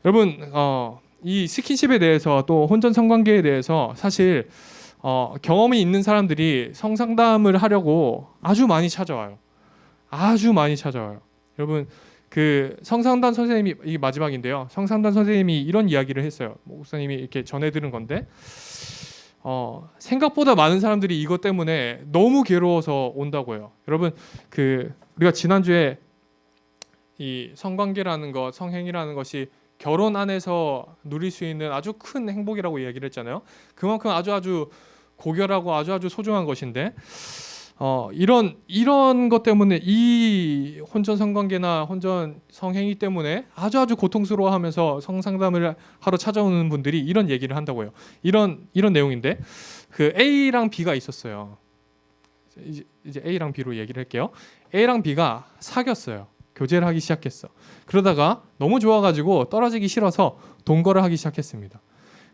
여러분 이 스킨십에 대해서 또 혼전 성관계에 대해서 사실 경험이 있는 사람들이 성상담을 하려고 아주 많이 찾아와요. 아주 많이 찾아와요. 여러분 그 성상담 선생님이 이 마지막인데요. 성상담 선생님이 이런 이야기를 했어요. 목사님이 이렇게 전해 들은 건데 생각보다 많은 사람들이 이것 때문에 너무 괴로워서 온다고 해요. 여러분 그 우리가 지난주에 이 성관계라는 것, 성행위라는 것이 결혼 안에서 누릴 수 있는 아주 큰 행복이라고 이야기를 했잖아요. 그만큼 아주 고결하고 아주 소중한 것인데 이런 것 때문에 이 혼전 성관계나 혼전 성행위 때문에 아주 고통스러워하면서 성상담을 하러 찾아오는 분들이 이런 얘기를 한다고요. 이런 내용인데 그 A랑 B가 있었어요. 이제 A랑 B로 얘기를 할게요. A랑 B가 사귀었어요. 교제를 하기 시작했어. 그러다가 너무 좋아가지고 떨어지기 싫어서 동거를 하기 시작했습니다.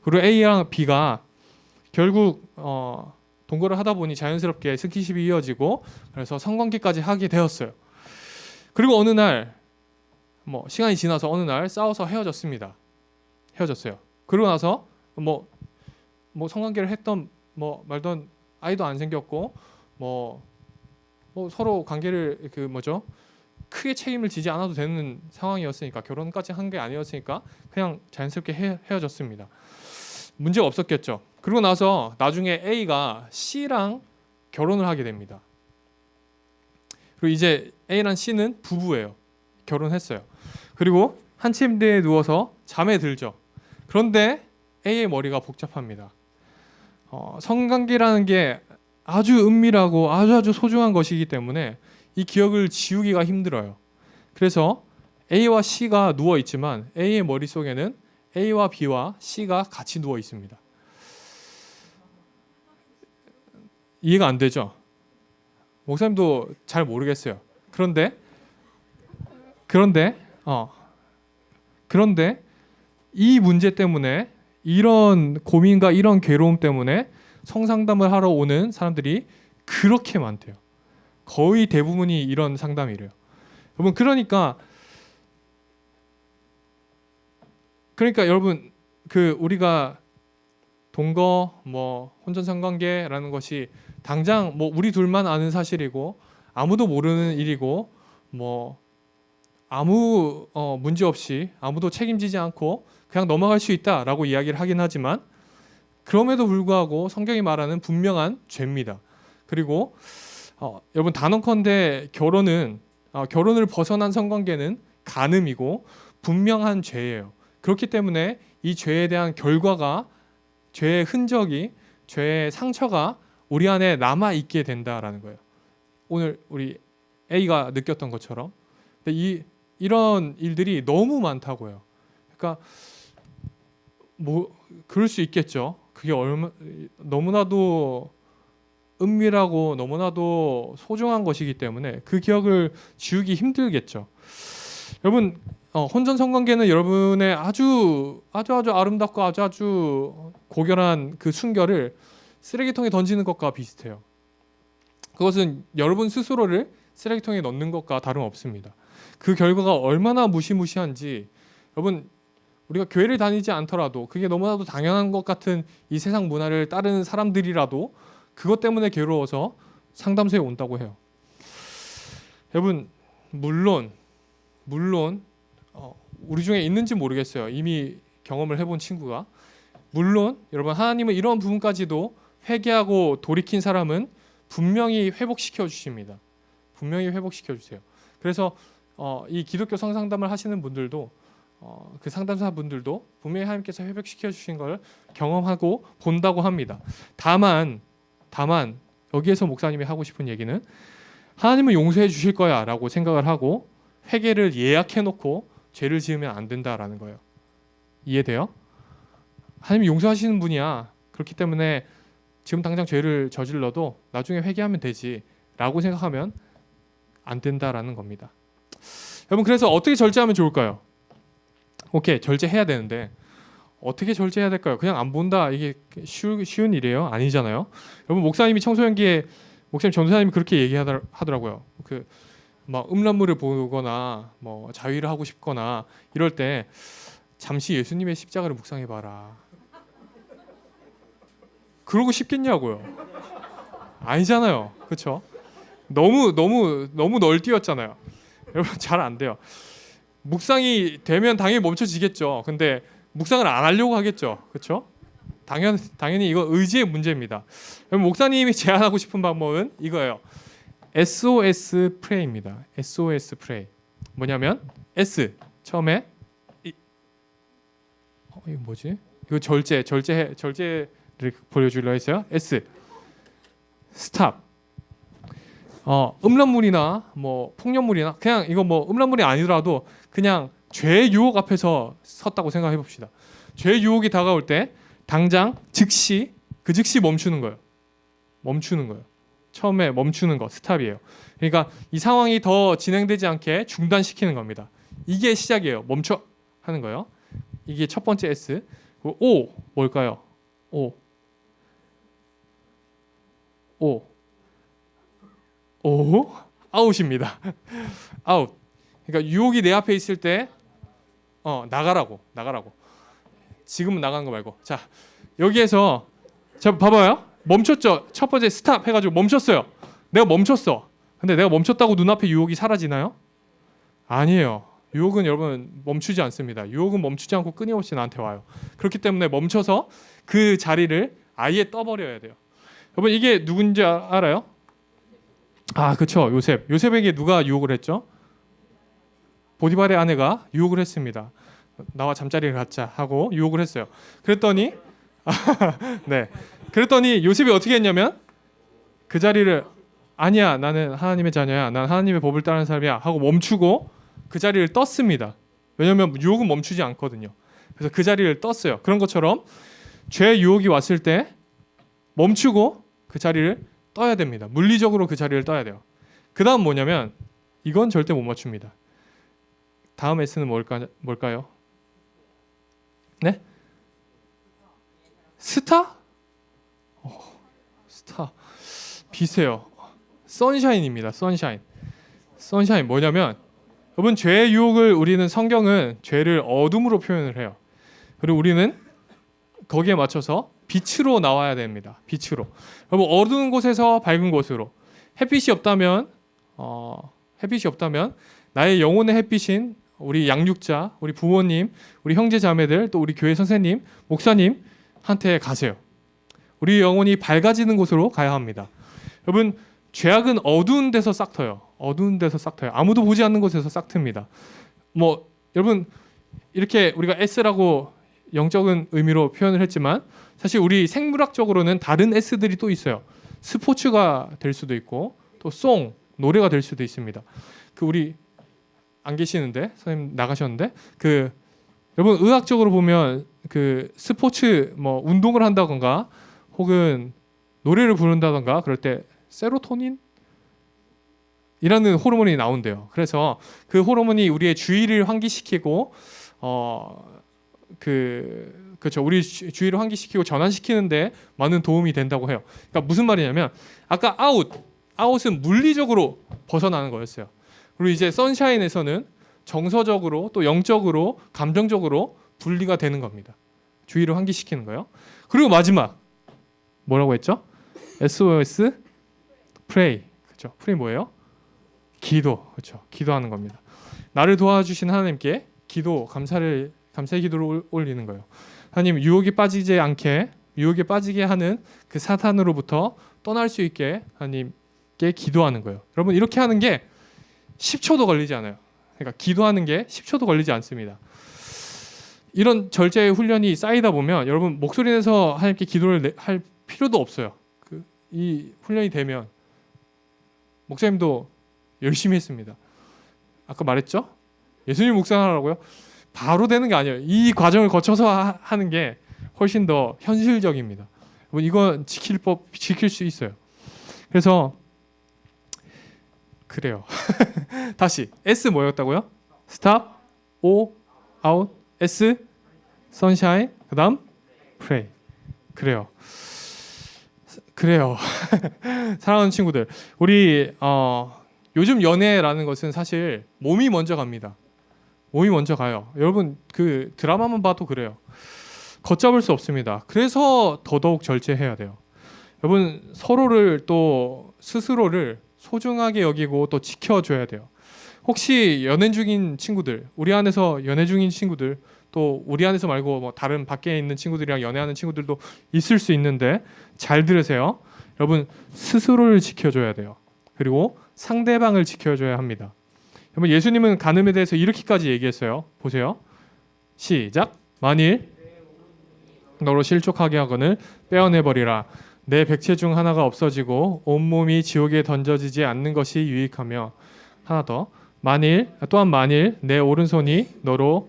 그리고 A랑 B가 결국 동거를 하다 보니 자연스럽게 스킨십이 이어지고 그래서 성관계까지 하게 되었어요. 그리고 어느 날 시간이 지나서 어느 날 싸워서 헤어졌습니다. 헤어졌어요. 그러고 나서 성관계를 했던 말던 아이도 안 생겼고 서로 관계를 크게 책임을 지지 않아도 되는 상황이었으니까 결혼까지 한 게 아니었으니까 그냥 자연스럽게 헤어졌습니다. 문제가 없었겠죠. 그리고 나서 나중에 A가 C랑 결혼을 하게 됩니다. 그리고 이제 A랑 C는 부부예요. 결혼했어요. 그리고 한 침대에 누워서 잠에 들죠. 그런데 A의 머리가 복잡합니다. 성관계라는 게 아주 은밀하고 아주 소중한 것이기 때문에 이 기억을 지우기가 힘들어요. 그래서 A와 C가 누워 있지만 A의 머릿속에는 A와 B와 C가 같이 누워 있습니다. 이해가 안 되죠? 목사님도 잘 모르겠어요. 그런데 이 문제 때문에 이런 고민과 이런 괴로움 때문에 성상담을 하러 오는 사람들이 그렇게 많대요. 거의 대부분이 이런 상담이래요. 여러분 그러니까 여러분 우리가 동거 혼전 성관계라는 것이 당장 우리 둘만 아는 사실이고 아무도 모르는 일이고 아무 문제 없이 아무도 책임지지 않고 그냥 넘어갈 수 있다라고 이야기를 하긴 하지만 그럼에도 불구하고 성경이 말하는 분명한 죄입니다. 그리고 여러분 단언컨대 결혼을 벗어난 성관계는 간음이고 분명한 죄예요. 그렇기 때문에 이 죄에 대한 결과가, 죄의 흔적이, 죄의 상처가 우리 안에 남아 있게 된다라는 거예요. 오늘 우리 A가 느꼈던 것처럼. 근데 이런 일들이 너무 많다고요. 그러니까 뭐 그럴 수 있겠죠. 그게 너무나도 은밀하고 너무나도 소중한 것이기 때문에 그 기억을 지우기 힘들겠죠. 여러분 혼전 성관계는 여러분의 아주 아름답고 아주 고결한 그 순결을 쓰레기통에 던지는 것과 비슷해요. 그것은 여러분 스스로를 쓰레기통에 넣는 것과 다름없습니다. 그 결과가 얼마나 무시무시한지 여러분 우리가 교회를 다니지 않더라도 그게 너무나도 당연한 것 같은 이 세상 문화를 따르는 사람들이라도 그것 때문에 괴로워서 상담소에 온다고 해요. 여러분 물론 우리 중에 있는지 모르겠어요. 이미 경험을 해본 친구가. 물론 여러분 하나님은 이런 부분까지도 회개하고 돌이킨 사람은 분명히 회복시켜 주십니다. 분명히 회복시켜 주세요. 그래서 이 기독교 성상담을 하시는 분들도 그 상담사 분들도 분명히 하나님께서 회복시켜 주신 걸 경험하고 본다고 합니다. 다만 여기에서 목사님이 하고 싶은 얘기는 하나님은 용서해 주실 거야 라고 생각을 하고 회개를 예약해 놓고 죄를 지으면 안 된다라는 거예요. 이해돼요? 하나님이 용서하시는 분이야. 그렇기 때문에 지금 당장 죄를 저질러도 나중에 회개하면 되지 라고 생각하면 안 된다라는 겁니다. 여러분 그래서 어떻게 절제하면 좋을까요? 오케이, 절제해야 되는데 어떻게 절제해야 될까요? 그냥 안 본다 이게 쉬운 일이에요? 아니잖아요. 여러분 목사님이 청소년기에 목사님 전도사님이 그렇게 얘기하더라고요. 그 막 음란물을 보거나 뭐 자위를 하고 싶거나 이럴 때 잠시 예수님의 십자가를 묵상해봐라. 그러고 싶겠냐고요. 아니잖아요. 그렇죠? 너무 널뛰었잖아요. 여러분 잘 안 돼요. 묵상이 되면 당연히 멈춰지겠죠. 근데 묵상을 안 하려고 하겠죠. 그렇죠? 당연히 이거 의지의 문제입니다. 여러분 목사님이 제안하고 싶은 방법은 이거예요. SOS 프레이입니다. SOS 프레이. 뭐냐면 S 처음에 이거 뭐지? 이거 절제를 보여주려 했어요. S 스탑. 음란물이나 뭐 폭력물이나 그냥 이거 뭐 음란물이 아니더라도 그냥 죄의 유혹 앞에서 섰다고 생각해 봅시다. 죄의 유혹이 다가올 때 당장 즉시 멈추는 거예요. 처음에 멈추는 거 스탑이에요. 그러니까 이 상황이 더 진행되지 않게 중단시키는 겁니다. 이게 시작이에요. 멈춰 하는 거예요. 이게 첫 번째 S. O 뭘까요? O 아웃입니다. 아웃. 그러니까 유혹이 내 앞에 있을 때 나가라고. 지금은 나가는 거 말고. 자 여기에서 자 봐봐요. 멈췄죠. 첫 번째 스탑 해가지고 멈췄어요. 내가 멈췄어. 근데 내가 멈췄다고 눈앞에 유혹이 사라지나요? 아니에요. 유혹은 여러분 멈추지 않습니다. 유혹은 멈추지 않고 끊임없이 나한테 와요. 그렇기 때문에 멈춰서 그 자리를 아예 떠버려야 돼요. 여러분 이게 누군지 알아요? 아 그렇죠. 요셉에게 누가 유혹을 했죠? 보디발의 아내가 유혹을 했습니다. 나와 잠자리를 갖자 하고 유혹을 했어요. 그랬더니 그랬더니 요셉이 어떻게 했냐면 그 자리를 아니야 나는 하나님의 자녀야 난 하나님의 법을 따르는 사람이야 하고 멈추고 그 자리를 떴습니다. 왜냐하면 유혹은 멈추지 않거든요. 그래서 그 자리를 떴어요. 그런 것처럼 죄 유혹이 왔을 때 멈추고 그 자리를 떠야 됩니다. 물리적으로 그 자리를 떠야 돼요. 그 다음 뭐냐면 이건 절대 못 맞춥니다. 다음 S는 뭘까요? 네? 스타? 스타 비슷해요. 선샤인입니다. 선샤인 뭐냐면 여러분 죄의 유혹을 우리는 성경은 죄를 어둠으로 표현을 해요. 그리고 우리는 거기에 맞춰서 빛으로 나와야 됩니다. 빛으로. 여러분 어두운 곳에서 밝은 곳으로. 햇빛이 없다면 나의 영혼의 햇빛인 우리 양육자, 우리 부모님, 우리 형제 자매들, 또 우리 교회 선생님, 목사님한테 가세요. 우리 영혼이 밝아지는 곳으로 가야 합니다. 여러분, 죄악은 어두운 데서 싹 터요. 어두운 데서 싹 터요. 아무도 보지 않는 곳에서 싹 틉니다. 뭐 여러분, 이렇게 우리가 S라고 영적인 의미로 표현을 했지만 사실 우리 생물학적으로는 다른 S들이 또 있어요. 스포츠가 될 수도 있고 또 송, 노래가 될 수도 있습니다. 그 우리 안 계시는데 선생님 나가셨는데 그 여러분 의학적으로 보면 그 스포츠 뭐 운동을 한다던가 혹은 노래를 부른다던가 그럴 때 세로토닌 이라는 호르몬이 나온대요. 그래서 그 호르몬이 우리의 주의를 환기시키고 그렇죠. 우리 주의를 환기시키고 전환시키는데 많은 도움이 된다고 해요. 그러니까 무슨 말이냐면 아까 아웃은 물리적으로 벗어나는 거였어요. 그리고 이제 선샤인에서는 정서적으로 또 영적으로 감정적으로 분리가 되는 겁니다. 주의를 환기시키는 거예요. 그리고 마지막 뭐라고 했죠? SOS pray. 그렇죠. pray 뭐예요? 기도. 그렇죠. 기도하는 겁니다. 나를 도와주신 하나님께 기도, 감사의 기도를 올리는 거예요. 하나님, 유혹에 빠지지 않게, 유혹에 빠지게 하는 그 사탄으로부터 떠날 수 있게 하나님께 기도하는 거예요. 여러분, 이렇게 하는 게 10초도 걸리지 않아요. 그러니까 기도하는 게 10초도 걸리지 않습니다. 이런 절제의 훈련이 쌓이다 보면 여러분 목소리 내서 하나님께 기도를 할 필요도 없어요. 이 훈련이 되면 목사님도 열심히 했습니다. 아까 말했죠? 예수님 묵상하라고요? 바로 되는 게 아니에요. 이 과정을 거쳐서 하는 게 훨씬 더 현실적입니다. 이건 지킬 수 있어요. 그래서 그래요. 다시 S 뭐였다고요? Stop, O, Out, S, Sunshine, 그다음 Pray. 그래요. 사랑하는 친구들, 우리 요즘 연애라는 것은 사실 몸이 먼저 갑니다. 몸이 먼저 가요. 여러분 그 드라마만 봐도 그래요. 걷잡을 수 없습니다. 그래서 더더욱 절제해야 돼요. 여러분 서로를 또 스스로를 소중하게 여기고 또 지켜줘야 돼요. 혹시 연애 중인 친구들, 우리 안에서 연애 중인 친구들, 또 우리 안에서 말고 뭐 다른 밖에 있는 친구들이랑 연애하는 친구들도 있을 수 있는데 잘 들으세요. 여러분 스스로를 지켜줘야 돼요. 그리고 상대방을 지켜줘야 합니다. 여러분 예수님은 간음에 대해서 이렇게까지 얘기했어요. 보세요. 시작. 만일 너로 실족하게 하거늘 빼어내버리라. 내 백체 중 하나가 없어지고 온몸이 지옥에 던져지지 않는 것이 유익하며 하나 더. 또한 만일 내 오른손이 너로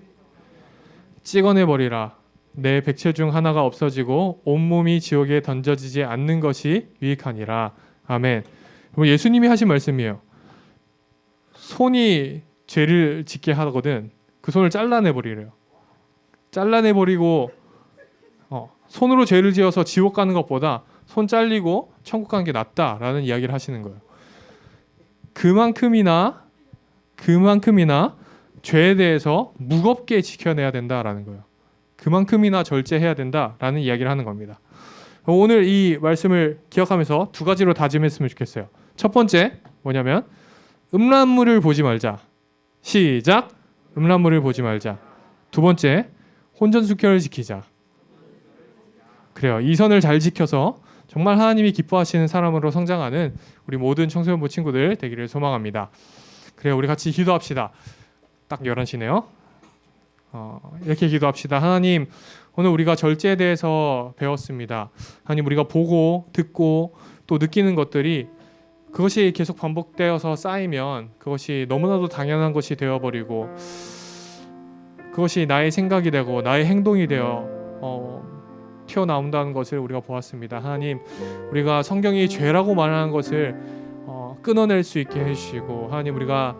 찍어내버리라. 내 백체 중 하나가 없어지고 온몸이 지옥에 던져지지 않는 것이 유익하니라. 아멘. 예수님이 하신 말씀이에요. 손이 죄를 짓게 하거든 그 손을 잘라내버리래요. 잘라내버리고 손으로 죄를 지어서 지옥 가는 것보다 손 잘리고 천국 가는 게 낫다라는 이야기를 하시는 거예요. 그만큼이나 죄에 대해서 무겁게 지켜내야 된다라는 거예요. 그만큼이나 절제해야 된다라는 이야기를 하는 겁니다. 오늘 이 말씀을 기억하면서 두 가지로 다짐했으면 좋겠어요. 첫 번째 뭐냐면 음란물을 보지 말자. 시작. 음란물을 보지 말자. 두 번째 혼전순결을 지키자. 그래요. 이 선을 잘 지켜서 정말 하나님이 기뻐하시는 사람으로 성장하는 우리 모든 청소년부 친구들 되기를 소망합니다. 그래요. 우리 같이 기도합시다. 딱 11시네요. 이렇게 기도합시다. 하나님, 오늘 우리가 절제에 대해서 배웠습니다. 하나님, 우리가 보고 듣고 또 느끼는 것들이 그것이 계속 반복되어서 쌓이면 그것이 너무나도 당연한 것이 되어버리고 그것이 나의 생각이 되고 나의 행동이 되어 튀어나온다는 것을 우리가 보았습니다. 하나님, 우리가 성경이 죄라고 말하는 것을 끊어낼 수 있게 해주시고 하나님, 우리가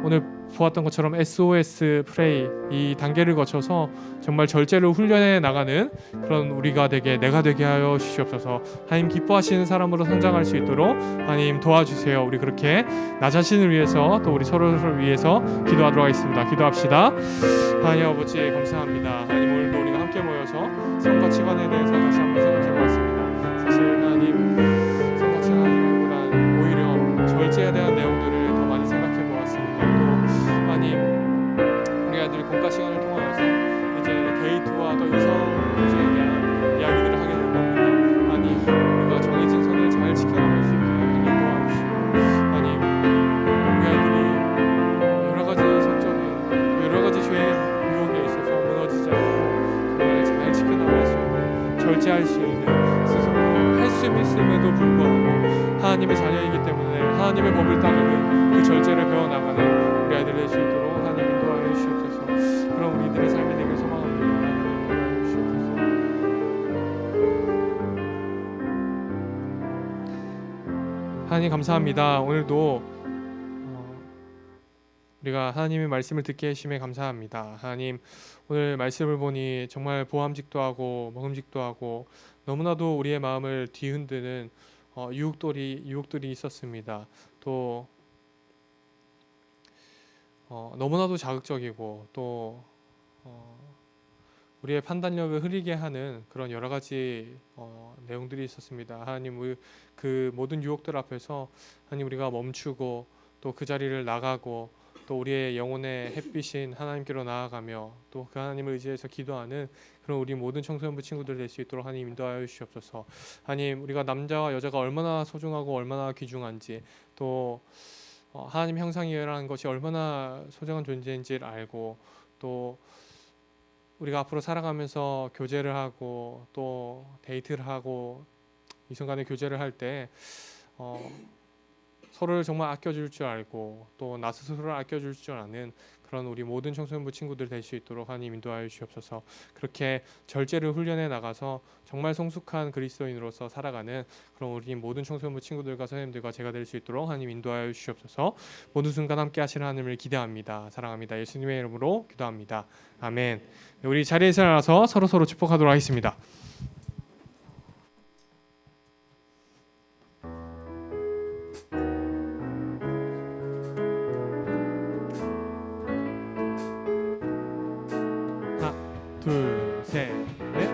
오늘 보았던 것처럼 SOS 프레이 이 단계를 거쳐서 정말 절제를 훈련해 나가는 그런 우리가 내가 되게 하여 주시옵소서. 하나님, 기뻐하시는 사람으로 성장할 수 있도록 하나님 도와주세요. 우리 그렇게 나 자신을 위해서 또 우리 서로를 위해서 기도하도록 하겠습니다. 기도합시다. 하나님 아버지 감사합니다. 하나님, 오늘도 우리가 함께 모여서 성가치관에 대해서 다시 한번 생각해 보았습니다. 사실 하나님, 성가치관이라기보다는 오히려 절제에 대한 내용들을 더 많이 생각해 보았습니다. 하나님, 우리 아이들이 공과 시간을 통하여서 이제 데이트와 또 이성 교제에 대한 이야기들을 하게 될 겁니다. 하나님, 수 있는 스스로 할 수 있음에도 불구하고 하나님의 자녀이기 때문에 하나님의 법을 따르는 그 절제를 배워나가는 우리 아이들 될 수 있도록 하나님 인도하여 주시옵소서. 그런 우리들의 삶이 되길 소망합니다. 하나님 인도하여 주시옵소서. 하나님 감사합니다. 오늘도 우리가 하나님의 말씀을 듣게 해주심에 감사합니다. 하나님 오늘 말씀을 보니 정말 보암직도 하고 먹음직도 하고 너무나도 우리의 마음을 뒤흔드는 유혹들이 있었습니다. 또 너무나도 자극적이고 또 우리의 판단력을 흐리게 하는 그런 여러 가지 내용들이 있었습니다. 하나님 그 모든 유혹들 앞에서 하나님 우리가 멈추고 또 그 자리를 나가고 또 우리의 영혼의 햇빛인 하나님께로 나아가며 또 그 하나님을 의지해서 기도하는 그런 우리 모든 청소년부 친구들 될 수 있도록 하나님 인도하여 주시옵소서. 하나님 우리가 남자와 여자가 얼마나 소중하고 얼마나 귀중한지 또 하나님 형상이라는 것이 얼마나 소중한 존재인지를 알고 또 우리가 앞으로 살아가면서 교제를 하고 또 데이트를 하고 이 순간에 교제를 할 때 서로를 정말 아껴줄 줄 알고 또 나 스스로를 아껴줄 줄 아는 그런 우리 모든 청소년부 친구들 될 수 있도록 하나님 인도하여 주시옵소서. 그렇게 절제를 훈련해 나가서 정말 성숙한 그리스도인으로서 살아가는 그런 우리 모든 청소년부 친구들과 선생님들과 제가 될 수 있도록 하나님 인도하여 주시옵소서. 모든 순간 함께 하시는 하나님을 기대합니다. 사랑합니다. 예수님의 이름으로 기도합니다. 아멘. 우리 자리에서 일어나서 서로 축복하도록 하겠습니다. 둘, 셋, 넷.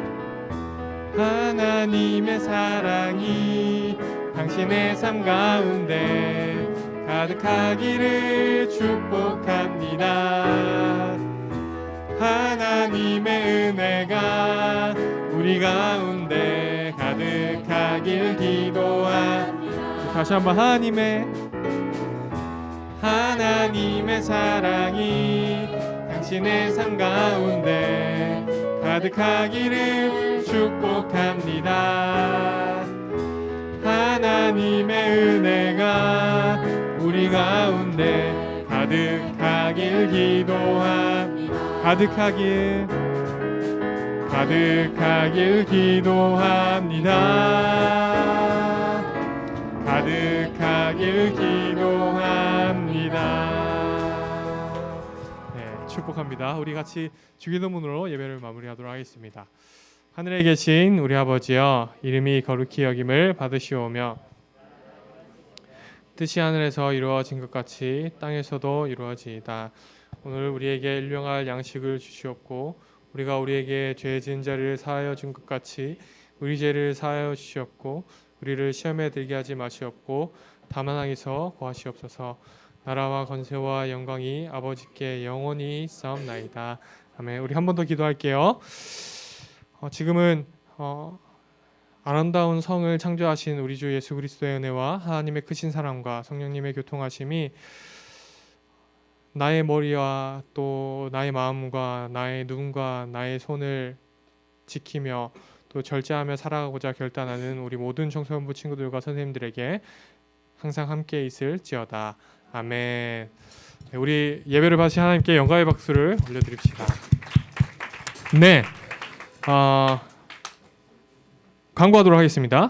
하나님의 사랑이 당신의 삶 가운데 가득하기를 축복합니다. 하나님의 은혜가 우리 가운데 가득하길 기도합니다. 다시 한번 하나님의 사랑이 당신의 삶 가운데 가득하기를 축복합니다. 하나님의 은혜가 우리 가운데 가득하길 기도합니다. 가득하길 기도합니다. 가득하길 기도합니다. 축복합니다. 우리 같이 주기도문으로 예배를 마무리하도록 하겠습니다. 하늘에 계신 우리 아버지여, 이름이 거룩히 여김을 받으시오며 뜻이 하늘에서 이루어진 것 같이 땅에서도 이루어지이다. 오늘 우리에게 일용할 양식을 주시옵고 우리가 우리에게 죄 지은 자를 사하여 준 것 같이 우리 죄를 사하여 주시옵고 우리를 시험에 들게 하지 마시옵고 다만 악에서 구하시옵소서. 나라와 권세와 영광이 아버지께 영원히 있사옵나이다. 아멘. 우리 한 번 더 기도할게요. 지금은 아름다운 성을 창조하신 우리 주 예수 그리스도의 은혜와 하나님의 크신 사랑과 성령님의 교통하심이 나의 머리와 또 나의 마음과 나의 눈과 나의 손을 지키며 또 절제하며 살아가고자 결단하는 우리 모든 청소년부 친구들과 선생님들에게 항상 함께 있을지어다. 아멘. 우리 예배를 받으신 하나님께 영광의 박수를 올려드립시다. 네, 광고하도록 하겠습니다.